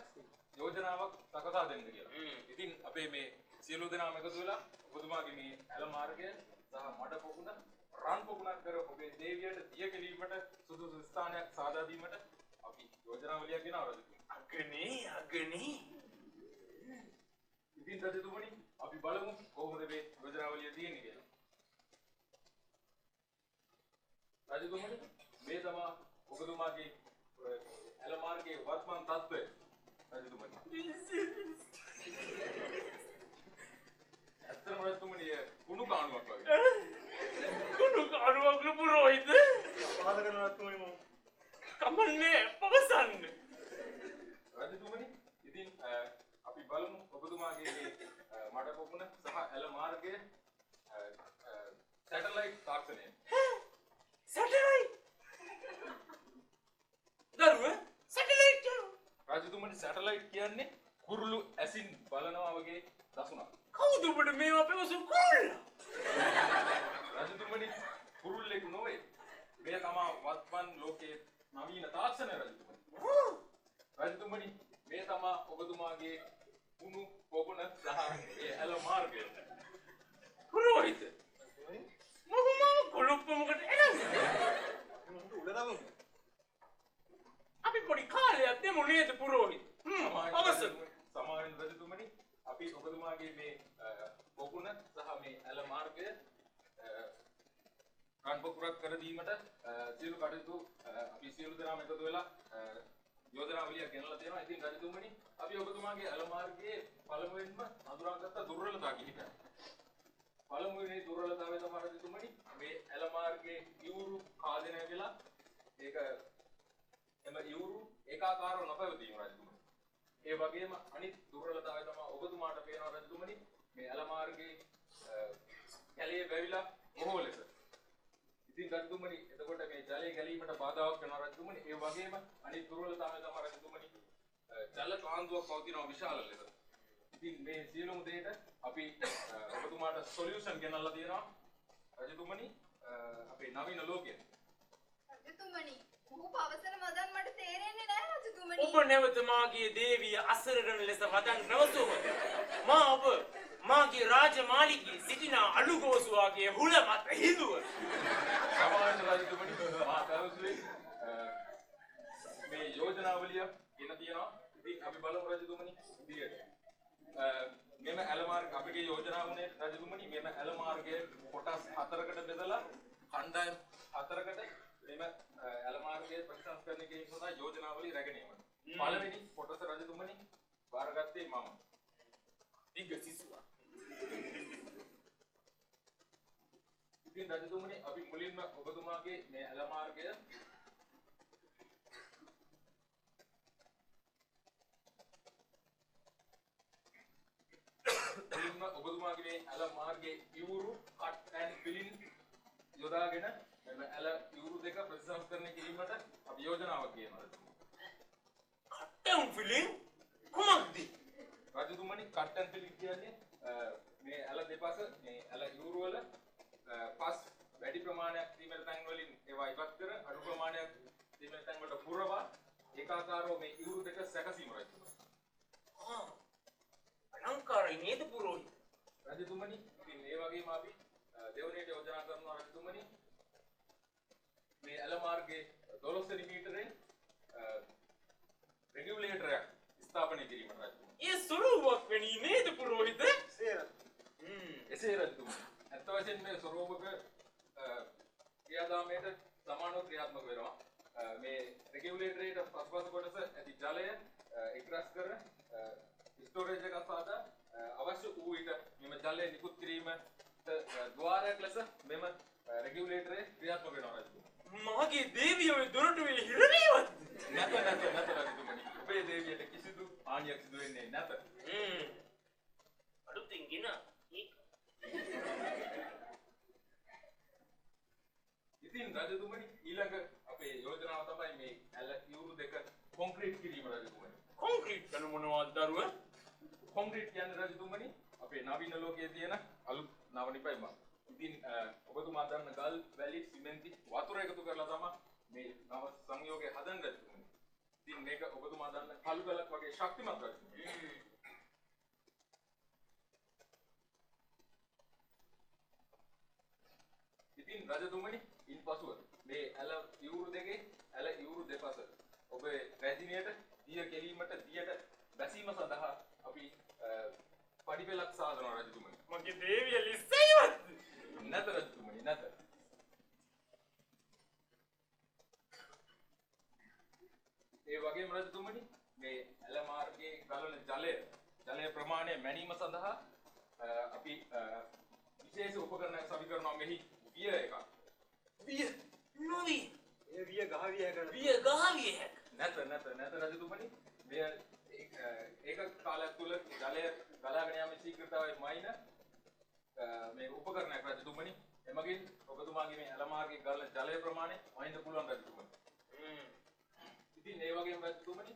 යෝජනාවක් සකසා දෙන්න කියලා. ඉතින් අපේ මේ සියලු දෙනාම එකතු වෙලා ඔබතුමාගේ මේ ඇල මාර්ගය සහ මඩ පොකුණ රන් පොකුණක් කර ඔබේ දේවියට දිය කෙලීමට සුදුසු ස්ථානයක් සාදා දීමට අපි යෝජනාවලියක් ගෙනාවා රජතුමනි. අගනේ. ඉතින් රජතුමනි අපි බලමු කොහොමද මේ යෝජනාවලිය තියෙන්නේ කියලා. රජතුමනි මේ තමයි ඔබතුමාගේ ඇල මාර්ගයේ වර්තමාන තත්ත්වය. රජතුමනි ඇත්තම රජතුමනි කුණු කාණුවක් වගේ. කුණු කාණුවක් පුරෝහිත. පාද කරන රජතුමනි මම කමන්නේ පවසන්න. රජතුමනි ඉතින් අපි බලමු ඔබතුමාගේ මේ මඩ පොකුණ සහ ඇල මාර්ගයේ සැටලයිට් තාක්ෂණය. සැටලයිට් සැටලයිට් කියන්නේ කුරුළු ඇසින් බලනවා වගේ දසුණක්. කවුද ඔබට මේවා පැවසු කුරුල්ලා? රජතුමනි කුරුල්ලෙක් නොවේ. මේ තමා වත්මන් ලෝකයේ නවීන තාක්ෂණ රජතුමනි. රජතුමනි මේ තමා ඔබතුමාගේ කුණු පොකුණ සහ ඒ ඇල මාර්ගය. පුරෝහිත. මොහොම කොළොප්පමකට එනන්නේ. අපි පොඩි කාලයක් දෙමු නේද පුරෝහිත? අවසන්. සමාවෙන් රජතුමනි අපි ඔබතුමාගේ මේ පොකුණ සහ මේ ඇල මාර්ගය කන්පොකුරක් කර දීමට සියලු කටයුතු අපි සියලු දෙනාම එකතු වෙලා යෝජනාවලියක් ගෙනලා තියෙනවා. ඉතින් රජතුමනි අපි ඔබතුමාගේ ඇල මාර්ගයේ පළමුවෙන්ම හඳුනාගත්ත දුර්වලතා කිහිපයක්. පළමුවෙනි දුර්වලතාවය තමයි රජතුමනි මේ ඇල මාර්ගයේ ඉවුරු කාදනය වෙලා ඒක එම ඉවුරු ඒකාකාරව නොපැවතීම රජතුමනි. ඒ වගේම අනිත් දුර්වලතාවය තමයි ඔබතුමාට පේනවා රජතුමනි මේ ඇල මාර්ගයේ කැලේ වැවිලා බොහෝ ලෙස. ඉතින් රජතුමනි එතකොට මේ ජලය ගැලීමට බාධාවක් වෙනවා රජතුමනි. ඒ වගේම අනිත් දුර්වලතාවය තමයි රජතුමනි ජල කාන්දුවක් පවතිනවා විශාල ලෙස. ඉතින් මේ සියලුම දේට අපි ඔබතුමාට සොලියුෂන් ගෙනල්ලා තියෙනවා රජතුමනි අපේ නවීන ලෝකයේ. රජතුමනි මොහු පවසන මදන් මට තේරෙන්නේ නැහැ රජතුමනි. ඔබ නැවත මාගේ දේවිය අසරණ ලෙස වදන් පැවසුවොත් මා ඔබ මාගේ රාජමාලිගයේ සිටින අලුගෝසුවාගේ හුල මත හිඳුව. සමාන රජතුමනි මා පැවසුවේ මේ යෝජනාවලිය ගෙන තියෙනවා. ඉතින් අපි බලමු රජතුමනි ඉදිරියට. මෙම ඇල මාර්ග අපේ යෝජනාවනේ රජතුමනි මෙම ඇල මාර්ගයේ කොටස් 4කට බෙදලා කණ්ඩායම් 4කට මෙම ඇල මාර්ගයේ ප්‍රතිසංස්කරණය කිරීම සඳහා යෝජනාවලිය රැගෙන ඒමට. පළවෙනි කොටස රජතුමනි බාරගත්තේ මම. දිග්ග සිසුවා. ඉතින් රජතුමනි අපි මුලින්ම ඔබතුමාගේ මේ ඇල මාර්ගය ඔබතුමාගේ මේ ඇල මාර්ගයේ ඉවුරු කට් ඇන්ඩ් ෆිලින් යොදාගෙන මෙම ඇල ඉවුරු දෙක ප්‍රතිසංස්කරණය කිරීමට අපි යෝජනාවක් කියනවා. කට් ඇන්ඩ් ෆිලින් කොහොමද? රජතුමනි කට් ඇන්ඩ් ෆිලින් කියන්නේ මේ ඇල දෙපස මේ ඇල ඉවුරු වල පස් වැඩි ප්‍රමාණයක් තීව්‍ර තැන් වලින් ඒවා ඉවත් කර අඩු ප්‍රමාණයක් තීව්‍ර තැන් වලට පුරවා ඒකාකාරව මේ ඉවුරු දෙක සැකසීම රජතුමනි. අලංකාරයි නේද පුරෝහිත? රජතුමනි ඉතින් මේ වගේම අපි දෙවණියට යෝජනා කරනවා රජතුමනි මේ ඇල මාර්ගයේ 12 සෙන්ටිමීටරෙන් රෙගියුලේටරයක් ස්ථාපනය කිරීමට රජතුමනි. ඒ සොරුවක් වෙනි නේද පුරෝහිත? එසේ රජතුමනි. ඇත්ත වශයෙන්ම මේ සොරෝවක ක්‍රියාදාමයට සමානව ක්‍රියාත්මක වෙනවා. මේ රෙගියුලේටරයේ පසුපස කොටස ඇති ජලය එක්රස් කර ස්ටෝරේජ් එකක් සාදා අවශ්‍ය වූ විට මෙම ජලය නිකුත් කිරීමට ద్వාරයක් ලෙස මෙම රෙගියුලේටරේ ක්‍රියාත්මක වෙනවා රජතුමනි. මාගේ දේවිය ඔය දොරටුවේ හිරවීමත් නැත රජතුමනි. ඔබේ දේවියට කිසිදු හානියක් සිදු වෙන්නේ නැත. අලුතින් ගෙන ඉතින් රජතුමනි ඊළඟ අපේ යෝජනාව තමයි මේ ඇල ඉවුරු දෙක කොන්ක්‍රීට් කිරීම රජතුමනි. කොන්ක්‍රීට් කරන මොනවද දරුව? කොන්ක්‍රීට් කියන්නේ රජතුමනි අපේ නවීන ලෝකයේ තියෙන අලුත් නවනිපයිම. ඉතින් ඔබතුමා දන්න ගල් වැලි සිමෙන්ති වතුර එකතු කරලා තමයි මේ නව සංයෝගය හදන්න රජතුමනි. ඉතින් මේක ඔබතුමා දන්න කළු ගලක් වගේ ශක්තිමත් රජතුමනි. ඉතින් රජතුමනි ඉන්පසුව මේ ඇල ඉවුරු දෙකේ ඇල ඉවුරු දෙපස ඔබේ රැජිනියට දිය කෙලීමට දියට බැසීම සඳහා අපි පඩිපෙලක් සාදනවා රජතුමනි. මගේ දේවිය ලිස්සයිවත් නැත රජතුමනි නැත. ඒ වගේම රජතුමනි මේ ඇල මාර්ගයේ ගලන ජලය ප්‍රමාණය මැනීම සඳහා අපි විශේෂ උපකරණයක් සවි කරනවා. මෙහි විය එකක්. විය නොවි. ඒ විය ගහවිය හැක. විය ගහවිය හැක. නැත රජතුමනි. මෙය ඒක කාලයක් තුල ජලය ගලාගෙන යාමේ ශීඝ්‍රතාවය මයින මේ උපකරණයක් රජතුමනි. එමගින් ඔබතුමාගේ මේ ඇල මාර්ගයේ ගලන ජලය ප්‍රමාණය වහින්න පුළුවන් රජතුමනි. ඉතින් ඒ වගේම රජතුමනි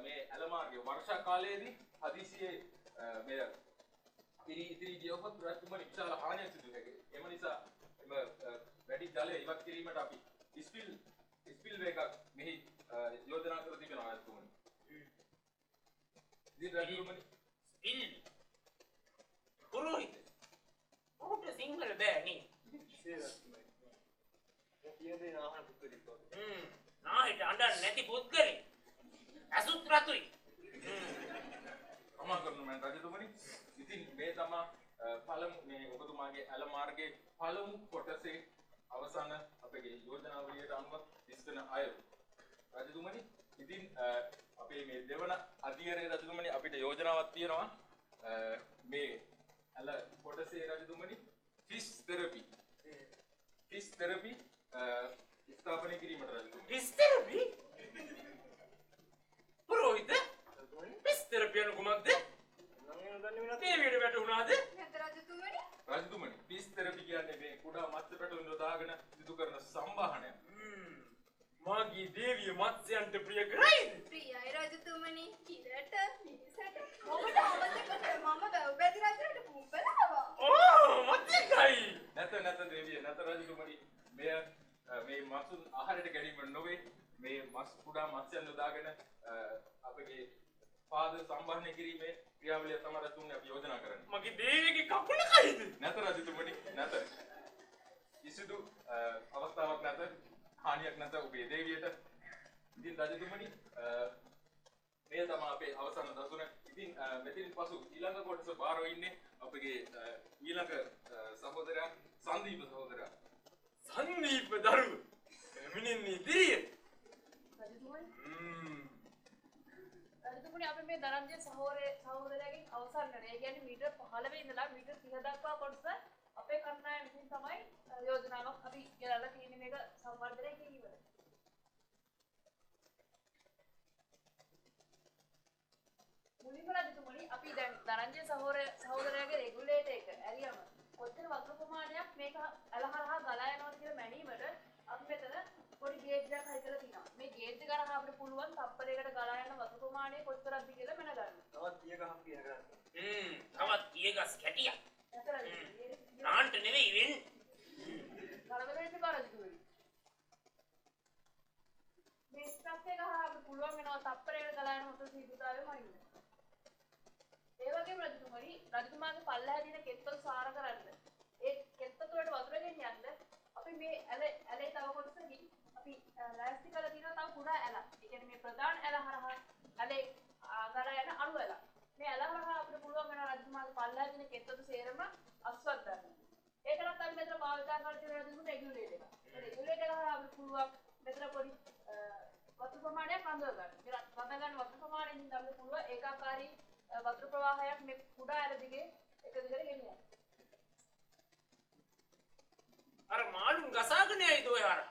මේ ඇල මාර්ගය මාර්ගය වර්ෂා කාලයේදී හදිසියේ මේ ඉතිරි ගියොත් රජතුමනි විශාල හානියක් සිදු වෙනවා. එම නිසා එම වැඩි ජලය ඉවත් කිරීමට අපි ස්පිල් වේ එකක් මෙහි යෝජනා කර තිබෙනවා රජතුමනි. ඉතින් රජතුමනි ස්පිල් පුරෝහිත ඔහුට සිංහල බෑ නේ. නාහිට අඬන්නේ නැති පුද්ගලෙක්. අසුත් රතුයි. අමා කරනු මම රජතුමනි. ඉතින් මේ තමයි පළමු මේ ඔබතුමාගේ ඇල මාර්ගයේ පළමු කොටසේ අවසාන අපේ යෝජනාවලියට අනුව දිස්වන අයුරු. රජතුමනි ඉතින් අපේ මේ දෙවන අධීරයේ රජතුමනි අපිට යෝජනාවක් තියෙනවා මේ ඇල කොටසේ රජතුමනි ෆිෂ් තෙරපි ස්ථාපනය කිරීමට රජතුමනි. ෆිෂ් තෙරපි? පුරෝහිත ෆිෂ් තෙරපි යන කුමක්ද? දේවියට වැටුණාද? නැත රජතුමනි. රජතුමනි ෆිෂ් තෙරපි කියන්නේ මේ කුඩා මත්ස්‍ය පැටවුන් යොදාගෙන සිදු කරන සම්බාහනය. මාගේ දේවිය මත්ස්‍යයන්ට ප්‍රිය කරයිද? ප්‍රියයි රජතුමනි. කිරට මිනිසට ඔබට අමතක කර මම වැව්බැදි රජුට පුම්බලාවා. ඕ මත්ස්‍යකයි. නැත දේවිය නැත රජතුමනි. මේ මත්ස්‍යන් ආහාරයට ගැනීම නොවේ. මේ කුඩා මත්ස්‍යයන් යොදාගෙන අපගේ පාද සම්බාහනය කිරීමේ ක්‍රියාවලිය තමයි රජතුමනි අපි යෝජනා කරන්නේ. මගේ දේවියගේ කකුල කයිද? නැත රජතුමනි නැත. කිසිදු අවස්ථාවක් නැත. හානියක් නැත ඔබේ දේවියට. ඉතින් රජතුමනි මේ තමයි අපේ අවසාන දසුන. ඉතින් මෙතනින් පසු ඊළඟ කොටස බාරව ඉන්නේ අපගේ ඊළඟ සහෝදරයා සංදීප සහෝදරයා. සංදීප දරුව. මිනින්නේ ඉතිරිය. රජතුමනි අපි මේ ධනංජය සහෝදරයාගෙන් අවසන් කරේ. ඒ කියන්නේ මීටර් 15 ඉඳලා මීටර් 30 දක්වා කොටස අපේ කණ්ඩායම විසින් තමයි යෝජනාවක් අපි ගෙනල්ලා තියෙන්නේ මේක සංවර්ධනය කිරීමට. මුලින්ම රජතුමනි අපි දැන් ධනංජය සහෝදරයාගේ රෙගුලේටර් එක ඇරියම කොච්චර වතුර ප්‍රමාණයක් මේක අලහරහා ගලා යනවද කියලා මැනීමට අපි මෙතන පොඩි ගේජ් එකක් හදලා තිනවා. මේ ගේජ් එක ගන්න අපිට පුළුවන් තප්පරයකට ගලා යන වතුර ප්‍රමාණය කොච්චරද කියලා මැනගන්න. තවත් කීයකස් කැටියක්. නාන්ට නෙවෙයි වෙන්නේ. ගලවලා ඉන්න බාරජුතුමනි. මේ ස්ටෆ් එක හරහා අපිට පුළුවන් වෙනවා තප්පරයකට ගලා යන වතුර සීතුතාවෙම අයින්න. ඒ වගේම රජතුමනි රජතුමාගේ පල්ලෙහා දින කෙත්වල සාර කරන්න. ඒ කෙත්වල වලට වතුර ගෙනියන්න අපි මේ ඇලේ තව කොටසකින් අපි ලෑස්ති කරලා තියෙනවා තව කුඩා ඇල. ඒ කියන්නේ මේ ප්‍රධාන ඇල හරහා ඇලේ ගලා යන අණු ඇල. මේ ඇල හරහා අපිට පුළුවන් වෙනවා රජතුමාගේ පල්ලෙහා දින කෙත්වල සේරම අස්වත් ගන්න. ඒකටත් අපි මෙතන භාවිතා කරලා තියෙන රෙගුලේටර් එක. ඒ රෙගුලේටර් එක හරහා අපිට පුළුවන් මෙතන පොඩි වතුර ප්‍රමාණයක් අඳව ගන්න. ඒ රඳ ගන්න වතුර ප්‍රමාණයෙන් අපිට පුළුවන් ඒකාකාරී වතුර ප්‍රවාහයක් මේ කුඩා ඇල දිගේ එක දිගට ගෙනියන්න. අර මාළුන් ගසාගෙන යයිද ඔය හරහා?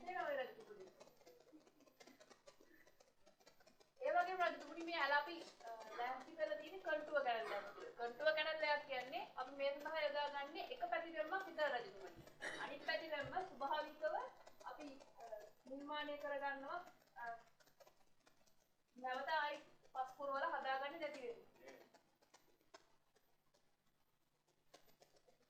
ඒක ඔය රජතුමනි. ඒ වගේම රජතුමනි මේ ඇල අපි ලෑස්ති කරලා තියෙන කන්ටුව කැනල්ලක්. කන්ටුව කැනල්ලයක් කියන්නේ අපි මේ සඳහා යොදාගන්නේ එක පැතිරෙන්නක් විතර රජතුමනි. අනිත් පැතිරෙන්න ස්වභාවිකව අපි නිර්මාණය කරගන්නවා නැවත ආයි පස්පොර වල හදාගන්නේ නැති වෙන්නේ.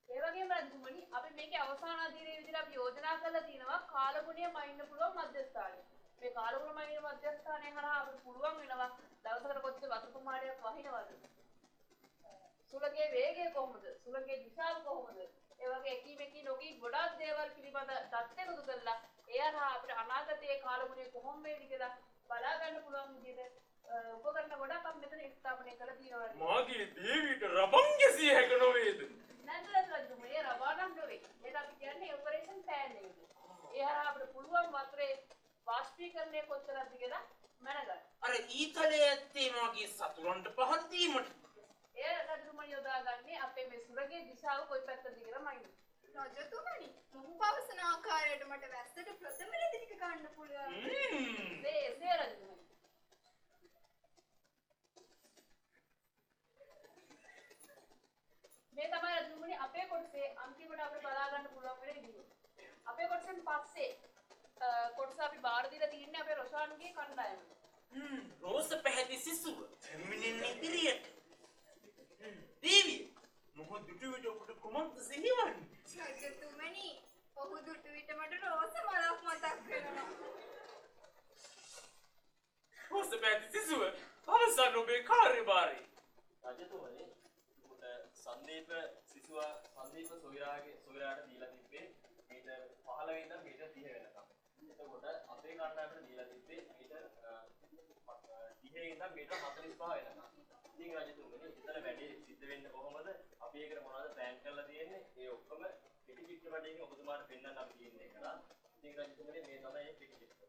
ඒ වගේම රජතුමනි අපි මේකේ අවසාන අධීරයේ විදිහට අපි යෝජනා කරලා තියෙනවා කාලගුණය මයින්න පුළුවන් මධ්‍යස්ථානය. මේ කාලගුණ මයින්න මධ්‍යස්ථානය හරහා අපිට පුළුවන් වෙනවා දවසකට කොච්චර වතුර ප්‍රමාණයක් වහිනවද? සුළඟේ වේගය කොහොමද? සුළඟේ දිශාව කොහොමද? ඒ වගේ එකී නොකී ගොඩාක් දේවල් පිළිබඳ තත්ත්ව එකතු කරලා ඒ හරහා අපිට අනාගතයේ කාලගුණය කොහොම වේවිද කියලා බලා ගන්න පුළුවන් විදිහට උපකරණ ගොඩක් අපි මෙතන ස්ථාපනය කරලා තියෙනවා. මාගේ දේවියට රබන් ගැසිය හැක නොවේද? නැත්නම් රජතුමනි රබානම් නෙවෙයි. මේක අපි කියන්නේ ඔපරේෂන් ප්ලෑන් එක. ඒ හරහා අපිට පුළුවන් වතුරේ වාෂ්පීකරණය කොච්චරද කියලා මැනගන්න. අර ඊතලයේ ඇත්තේ මාගේ සතුරන්ට පහර දීමට. ඒ රජතුමනි යොදාගන්නේ අපේ මේ සුරගේ දිශාව කොයි පැත්තද කියලා මයින්න. රජතුමනි මොහු පවසන ආකාරයට මට වැස්සට ප්‍රථම රෙදි ටික ගන්න පුළුවන්. මේ රජතුමනි. මේ තමයි රජතුමනි අපේ කොටසේ අන්තිමට අපිට බලා ගන්න පුළුවන් වෙන විදිහ. අපේ කොටසෙන් පස්සේ කොටස අපි බාර දීලා තින්නේ අපේ රොෂාන්ගේ කණ්ඩායමට. රෝස පැහැති සිසුව පැමිණෙන්නේ ඉදිරියට. දේවිය මොහොත දුටු විට ඔබට කුමක්ද සිහිවන්නේ? රජතුමනි, ඔහු දුටු විට මට රෝස මලක් මතක් වෙනවා. රෝස පැහැති සිසුව අවසන් ඔබේ කාර්යභාරය. රජතුමනි උට සංදීප සිසුවා සංදීප සොයිරාට දීලා තිබ්බේ මීටර් 15 ඉඳන් මීටර් 30 වෙනකම්. එතකොට අපේ කණ්ඩායමට දීලා තිබ්බේ මීටර් 30 ඉඳන් මීටර් 45 වෙනකම්. ඉතින් රජතුමනි ඉතල වැඩි සිද්ධ වෙන්නේ කොහොමද? අපි ඒකට මොනවද ප්ලෑන් කරලා තියෙන්නේ? ඒ ඔක්කොම පිටි චිත්‍රපටයකින් ඔබතුමාට පෙන්වන්න අපි තියෙන්නේ කරා. ඉතින් රජතුමනි මේ තමයි ඒ පිටි චිත්‍රපටය.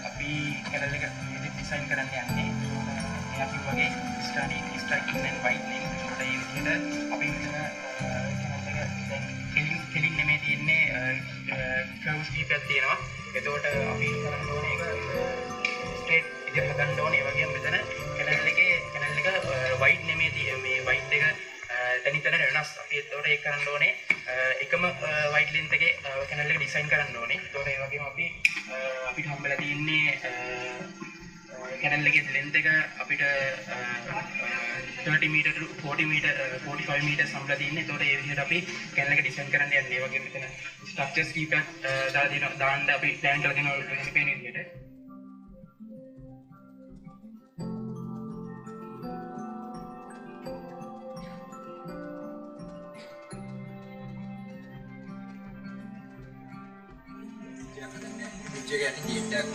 අපි කැරල් එක ඩිසයින් කරන්න යන්නේ. මේ අපි වගේ ස්ට්‍රයිකින් and whitening. ඒකට ඒ විදිහට අපි මෙතන කැරල් එක දැන් කෙලින් නෙමෙයි තියෙන්නේ කර්ව්ස් කීපයක් තියෙනවා. එතකොට අපි කරන්න ඕනේ ඒක ස්ට්‍රේට් විදිහට හදන්න ඕනේ. ඒ වගේම මෙතන කැරල් එක white නෙමෙයි තියෙන්නේ. මේ white එක තනිතන වෙනස්. අපි එතකොට ඒක කරන්න ඕනේ එකම white length එකේ කැනල් එක ඩිසයින් කරන්න ඕනේ. ඒතකොට ඒ වගේම අපිට හම්බෙලා තියෙන්නේ කැනල් එකේ length එක අපිට 30 meter to 40 meter 45 meters හම්බෙලා තියෙන්නේ. ඒතකොට ඒ විදිහට අපි කැනල් එක ඩිසයින් කරන්න යන්නේ. ඒ වගේම මෙතන ස්ට්‍රක්චර්ස් කීපයක් දාන්න අපි ප්ලෑන් කරලා දෙනවා වෙන පේන විදිහට. එක යටින් ගේට් එකක්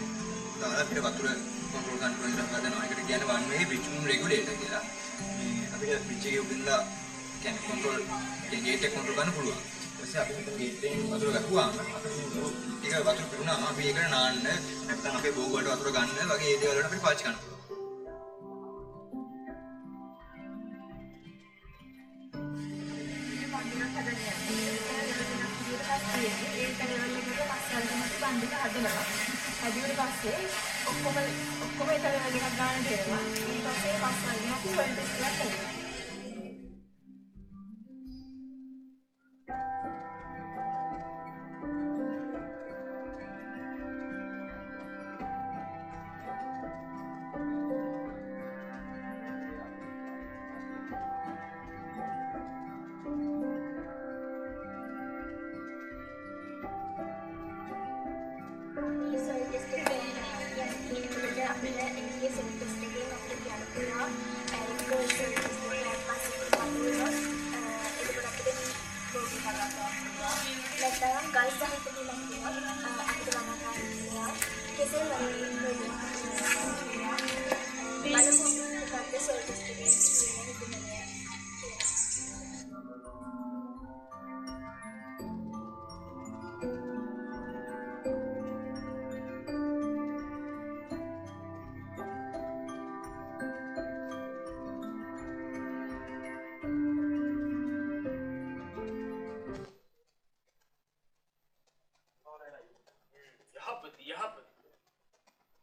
දාලා අපිට වතුර කන්ට්‍රෝල් කන්ට්‍රෝල් එකක් හදනවා. ඒකට කියන්නේ one way bridge regulator කියලා. මේ අපිට bridge එකේ උඩින්ලා කියන්නේ කන්ට්‍රෝල් ගේට් එක කන්ට්‍රෝල් කරන්න පුළුවන්. ඊට පස්සේ අපි මෙතන ගේට් එකෙන් වතුර ගහුවාම අපිට ටික වතුර පිරුණාම අපි ඒකට නාන්න නැත්නම් අපේ බෝග වලට වතුර ගන්න වගේ ඒ දේවල් වලට අපිට පාවිච්චි කරන්න පුළුවන්. හදිවට පස්සේ ඔක්කොම එක ලෙවල් එකක් ගන්න දෙනවා. ඊට පස්සේ පස් වලින් අපි සොයිල් ටෙස්ට් එකක් කරනවා.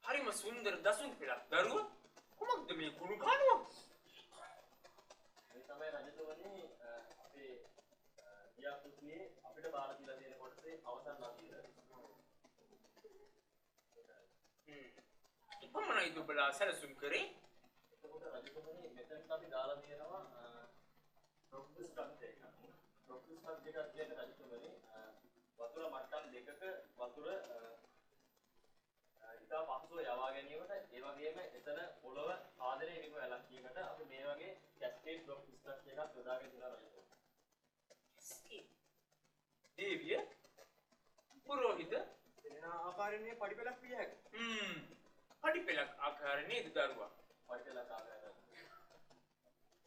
හරිම සුන්දර දසුන් පිටක් දරුවා කුමක්ද මේ කුණු කනවා? මේ තමයි රජතුමනි රජතුමනි අපේ ව්‍යාපෘතියේ අපිට බාර දීලා තියෙන කොටසේ අවසන් අදියර. කොහොමද ඔබලා සැලසුම් කරේ? එතකොට රජතුමනි මෙතනට අපි දාලා තියෙනවා ප්‍රොප්ස් ස්ට්‍රක්චර් එක. ප්‍රොප්ස් ස්ට්‍රක්චර් එක කියන්නේ රජතුමනි වතුර මට්ටම් දෙකක වතුර ඉතා පහසුව යවා ගැනීමට ඒ වගේම එතන පොළව ආදරය කිරීම වැළැක්වීමට අපි මේ වගේ කැස්කේඩ් ප්‍රොප්ස් ස්ට්‍රක්චර් එකක් යොදාගෙන තියෙනවා රජතුමනි. දේවිය පුරෝහිත එන ආකාරයේ පඩිපෙළක් විය හැකියි. පඩිපෙළක් ආකාරයේ නේද දරුවා? පඩිපෙළක් ආකාරයට.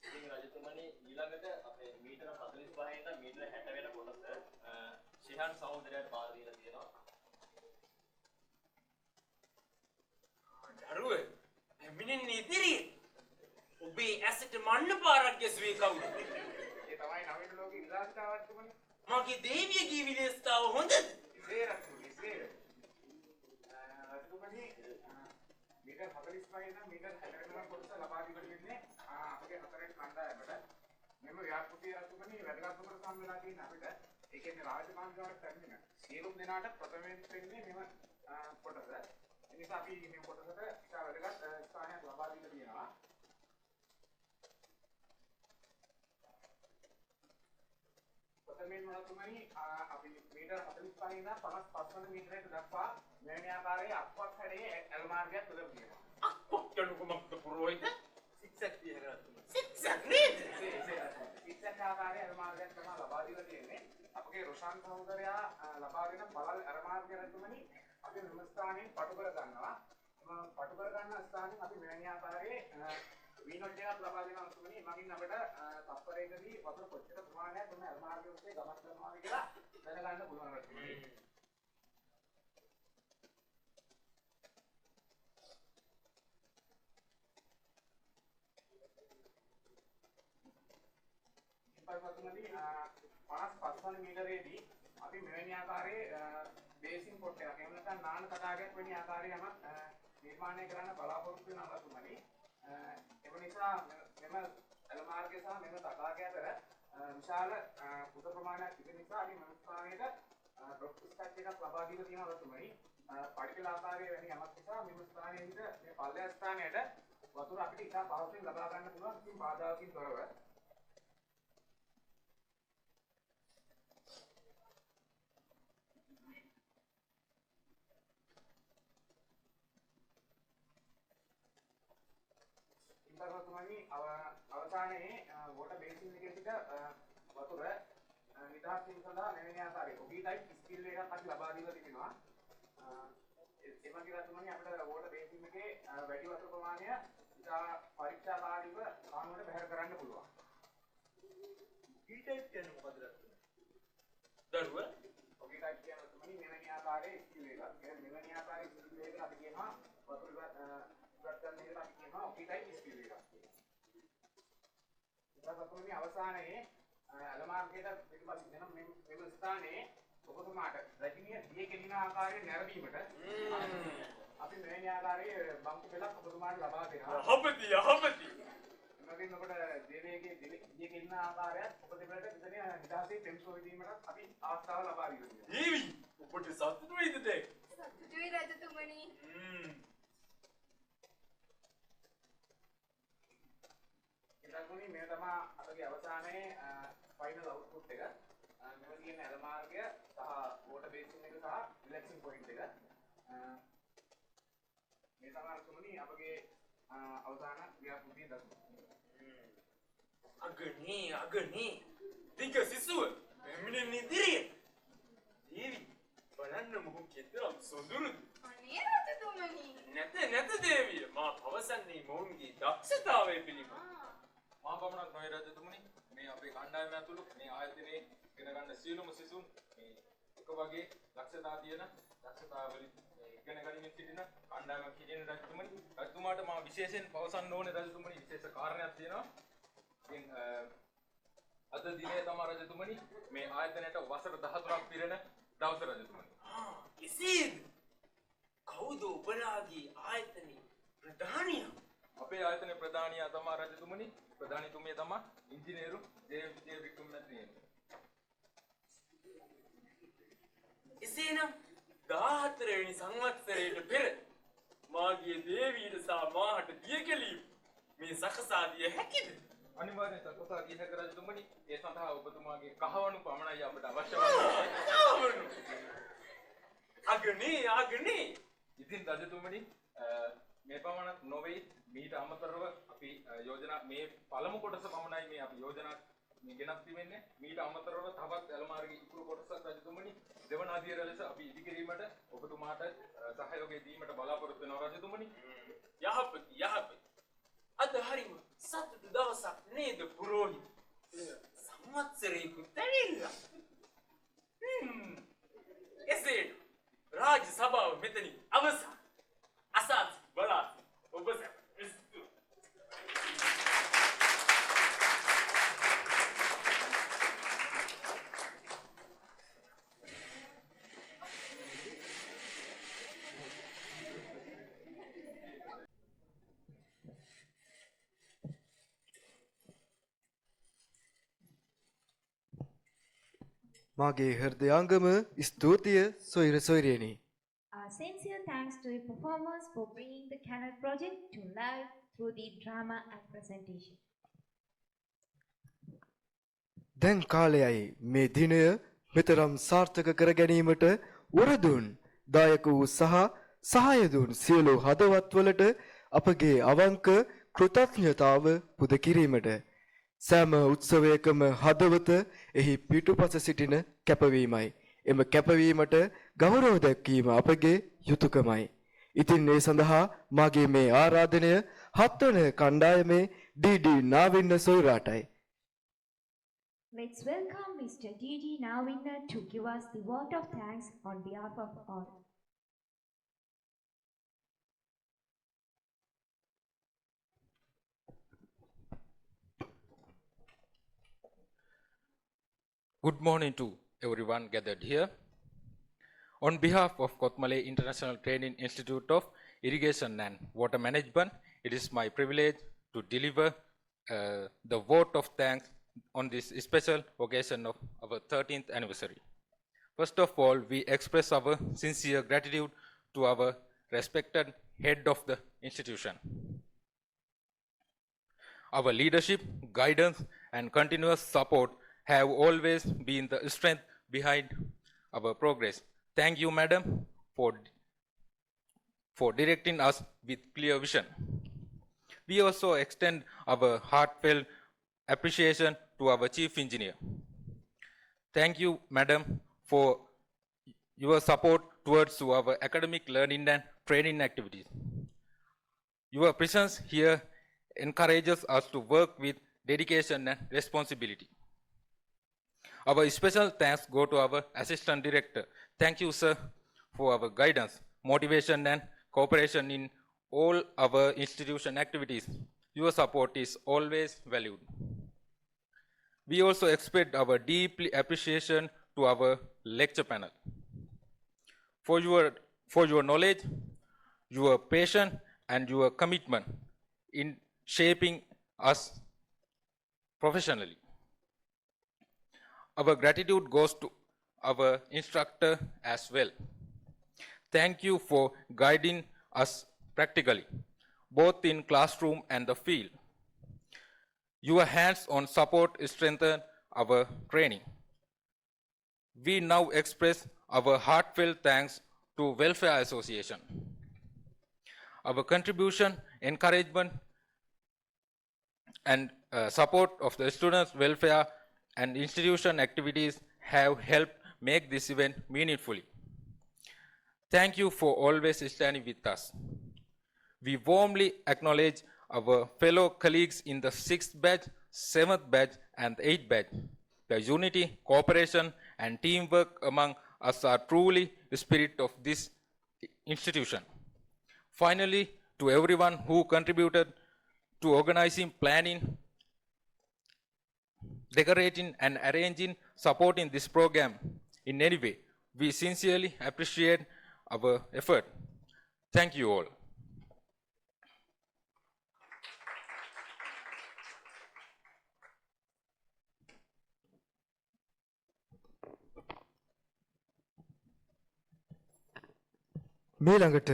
ඉතින් රජතුමනි ඊළඟට අපේ මීටර 45 ඉඳන් මීටර 60 වෙන කොටස ශිහාන් සහෝදරයාට බාර දීලා තියෙනවා. දරුවේ මිනින්නේ ඉදිරියේ ඔබේ ඇසට මන්න පාරක් ගැසුවේ කවුද? ඒ තමයි නවීන ලෝකේ විලාසිතාවක් තිබුණේ. මගේ දේවියගේ විලාසිතාව හොඳද? ඉසේරතුනි ඉසේර. රජතුමනි මීටර 45 ඉඳන් මීටර 60 වෙන කොටස ලබා දීලා තින්නේ අපේ හතරෙන් කණ්ඩායමට. මෙම ව්‍යාපෘතිය රජතුමනි වැදගත්කමට සම්බන්ධලා තියෙන අපිට ඒ කියන්නේ රාජකාන්තාවට පැමිණෙන සියලුම දෙනාට ප්‍රථමයෙන් දෙන්නේ මෙම කොටස. ඒ නිසා අපි මේ කොටසට ඉතා වැදගත් ස්ථානයක් ලබා දීලා තියෙනවා. ප්‍රථමයෙන් රජතුමනි අපි මීටර 45 ඉඳන් 55 වන මීටරයට දක්වා මෙවැනි ආකාරයේ අක්වක් හැඩයේ ඇල් මාර්ගයක් උදව් වෙනවා. අක්වක් කියන කොමක්ද පුරෝහිත? සික්සැක් තියෙන රජතුමනි. සික්සැක් නේද? සික්සැක් ආකාරයේ ඇල් මාර්ගයක් තමයි ලබා දීලා තියෙන්නේ. අපගේ රොෂාන් සහෝදරයා ලබා දෙන බලල් ඇල් මාර්ගය රජතුමනි අපි මෙම ස්ථානයෙන් පටු කර ගන්නවා. පටු කර ගන්න ස්ථානයෙන් අපි මෙවැනි ආකාරයේ වීනොට් එකක් ලබා දෙනවා රජතුමනි. මගින් අපිට තත්පරයකදී වතුර කොච්චර ප්‍රමාණයක් මෙම ඇල් මාර්ගය ඔස්සේ ගමන් කරනවාද කියලා දැනගන්න පුළුවන් රජතුමනි. රජතුමනි 55 වන මීටරේදී අපි මෙවැනි ආකාරයේ බේසින් පොට් එකක් එහෙම නැත්නම් නාන තටාකයක් වෙන ආකාරයේ යමක් නිර්මාණය කරන්න බලාපොරොත්තු වෙනවා රජතුමනි. එම නිසා මෙම ඇල මාර්ගය සහ මෙම තටාකය අතර විශාල පුද ප්‍රමාණයක් තිබෙන නිසා අපි මෙම ස්ථානයේ ප්‍රොප්ස් ස්ට්‍රක්චර් එකක් ලබා දීලා තියෙනවා රජතුමනි. පඩිකල ආකාරයේ වෙන යමක් නිසා මෙම ස්ථානයේ ඉඳ මේ පල්ලෙහා ස්ථානයට වතුර අපිට ඉතා පහසුවෙන් ලබා ගන්න පුළුවන් කිසිම බාධාකින් තොරව. රජතුමනි අවසානයේ වෝටර් බේසින් එකේ සිට වතුර නිදහස් වීම සඳහා මෙවැනි ආකාරයේ ඔබී ටයිප් ස්කිල් එකක් අපි ලබා දීලා තිබෙනවා. එමගින් රජතුමනි අපිට වෝටර් බේසින් එකේ වැඩි වතුර ප්‍රමාණය ඉතා පරීක්ෂාකාරීව කානුවට බැහැර කරන්න පුළුවන්. ඔබී ටයිප් කියන්නේ මොකද රජතුමනි? දරුවා ඔබී ටයිප් කියන්නේ රජතුමනි මෙවැනි ආකාරයේ ස්කිල් එකක්. කියන්නේ මෙවැනි ආකාරයේ ස්කිල් එකක් අපි කියනවා වතුර ඉවත් කරන එක අපි කියනවා ඔබී ටයිප් ස්කිල් එකක්. රජතුමනි අවසානයේ ඇල මාර්ගයට පිටපත් වෙන මෙම ස්ථානයේ ඔබතුමාට රජිනිය දිය කෙලින ආකාරයේ නැරඹීමට අපි මෙවැනි ආකාරයේ බංකු පෙළක් ඔබතුමාට ලබා දෙනවා. හබති. එමගින් ඔබට දේවයේ දිය කෙලින ආකාරයත් ඔබ දෙපළට විතර නිදහසේ පෙම්සෝ විදීමට අපි අවස්ථාව ලබා දීලා තියෙනවා. දේවි ඔබට සතුටු වෙයිද දැන්? සතුටුයි රජතුමනි. රජතුමනි මේ තමයි අපගේ අවසානයේ ෆයිනල් අවුට්පුට් එක. මෙව තියෙන ඇල මාර්ගය සහ වෝටර් බේසින් එක සහ රිලැක්සින් පොයින්ට් එක. මේ තමයි රජතුමනි අපගේ අවසාන ව්‍යාපෘතිය දක්වන්නේ. අගනේ දිග සිසුව මිනින්නේ ඉදිරියේ. දේවි බලන්න මොකක් කෙතරම් සොඳුරුද? අනේ රජතුමනි. නැත දේවිය. මා පවසන්නේ මොවුන්ගේ දක්ෂතාවය පිළිබඳ. මා පමණක් නොවේ රජතුමනි මේ අපේ කණ්ඩායම ඇතුළු මේ ආයතනයේ ඉගෙන ගන්න සියලුම සිසුන් මේ එක වගේ දක්ෂතා තියෙන දක්ෂතාවලින් ඉගෙන ගනිමින් සිටින කණ්ඩායමක් කියන රජතුමනි. රජතුමාට මා විශේෂයෙන් පවසන්න ඕනේ රජතුමනි විශේෂ කාරණයක් තියෙනවා. ඉතින් අද දිනේ තමයි රජතුමනි මේ ආයතනයට වසර 13ක් පිරෙන දවස රජතුමනි. එසේද? කවුද ඔබලාගේ ආයතනයේ ප්‍රධානියා? අපේ ආයතනයේ ප්‍රධානියා තමා රජතුමනි. ප්‍රධානීතුමිය තමා ඉංජිනේරු ජේ වික්‍රමරත්න. එසේනම් 14 වෙනි සංවත්සරයට පෙර මාගේ දේවීට සහ මාහට දියකැලීම මේ සකසා දිය හැකිද? අනිවාර්යෙන් සකසා දිය හැක රජතුමනි. ඒ සඳහා ඔබතුමාගේ කහවණු පමණයි අපට අවශ්‍ය වන්නේ. අගනේ. ඉතින් රජතුමනි මේ පමණක් නොවේ. මීට අමතරව අපි යෝජනා මේ පළමු කොටස පමණයි මේ අපි යෝජනා මේ ගෙනත් තිබෙන්නේ. මීට අමතරව තවත් ඇලමාර්ගයේ ඉතුරු කොටසක් රජතුමනි දෙවන අධීර ලෙස අපි ඉදිකිරීමට ඔබතුමාට සහයෝගය දීමට බලාපොරොත්තු වෙනවා රජතුමනි. යහපති. අද හරිම සතුටු දවසක් නේද පුරෝහිත? සංවත්සරයකුත් ඇවිල්ලා. එසේ රාජ්‍ය සභාව මෙතනින් අවසන්. අසත් බලා ඔබ සැප. මාගේ හෘදයාංගම ස්තුතිය සොයිර සොයිරේනි. Sincere thanks to the performers for bringing the Canal project to life through the drama and presentation. දැන් කාලයයි මේ දිනය මෙතරම් සාර්ථක කර ගැනීමට උරදුන් දායක වූ සහාය දුන් සියලු හදවත්වලට අපගේ අවංක කෘතඥතාව පුද කිරීමට සෑම උත්සවයකම හදවත එහි පිටුපස සිටින කැපවීමයි. එම කැපවීමට ගෞරව දැක්වීම අපගේ යුතුයකමයි. ඉතින් ඒ සඳහා මාගේ මේ ආරාධනය 7 වන කණ්ඩායමේ ඩී Nawinna සොයිරාටයි. Let's welcome Mr. D.D. Nawinna to give us the vote of thanks on behalf of all. Good morning to everyone gathered here. On behalf of Kothmale International Training Institute of Irrigation and Water Management, it is my privilege to deliver the vote of thanks on this special occasion of our 13th anniversary. First of all, we express our sincere gratitude to our respected head of the institution. Our leadership, guidance, and continuous support have always been the strength behind our progress. Thank you, Madam, for directing us with clear vision. We also extend our heartfelt appreciation to our Chief Engineer. Thank you, Madam, for your support towards our academic learning and training activities. Your presence here encourages us to work with dedication and responsibility. Our special thanks go to our Assistant Director. Thank you, sir, for our guidance, motivation, and cooperation in all our institution activities. Your support is always valued. We also express our deep appreciation to our lecture panel. For your knowledge, your passion, and your commitment in shaping us professionally. Our gratitude goes to our instructor as well. Thank you for guiding us practically, both in classroom and the field. Your hands-on support strengthens our training. We now express our heartfelt thanks to Welfare Association. Our contribution, encouragement, and support of the students' welfare and institution activities have helped make this event meaningfully. Thank you for always standing with us. We warmly acknowledge our fellow colleagues in the 6th batch, 7th batch, and 8th batch. The unity, cooperation, and teamwork among us are truly the spirit of this institution. Finally, to everyone who contributed to organizing, planning, decorating, and arranging, supporting this program in any way, we sincerely appreciate our effort. Thank you all. මේළඟට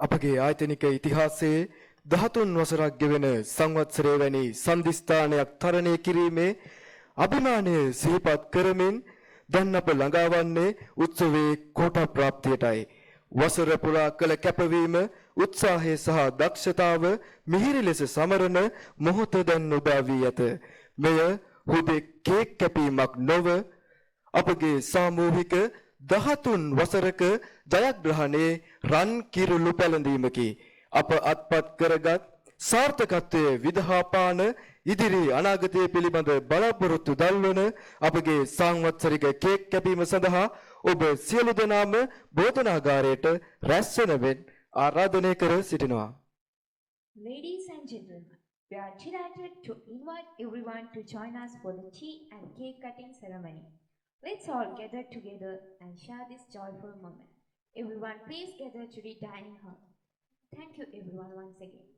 අපගේ ආයතනික ඉතිහාසයේ 13 වසරක් ගෙවෙන සංවත්සරය වැනි සම්දිස්ථානයක් තරණය කිරීමේ අභිමානය සිහිපත් කරමින් දැන් අප ළඟාවන්නේ උත්සවයේ කොට ප්‍රාප්තියටයි. වසර පුරා කළ කැපවීම, උත්සාහය සහ දක්ෂතාව මිහිරි ලෙස සමරන මොහොත දැන් උදා වී ඇත. මෙය හුදෙක් කේක් කැපීමක් නොව අපගේ සාමූහික 13 වසරක ජයග්‍රහණයේ රන් කිරුළු පැලඳීමකි. අප අත්පත් කරගත් සාර්ථකත්වයේ විදහාපාන ඉදිරි අනාගතය පිළිබඳ බලාපොරොත්තු දල්වන අපගේ සංවත්සරික කේක් කැපීම සඳහා ඔබ සියලු දෙනාම භෝජනාගාරයට රැස් වෙන මෙන් ආරාධනය කර සිටිනවා. Ladies and gentlemen, we are delighted to invite everyone to join us for the tea and cake cutting ceremony. Let's all gather together and share this joyful moment. Everyone, please gather to the dining hall. Thank you everyone once again.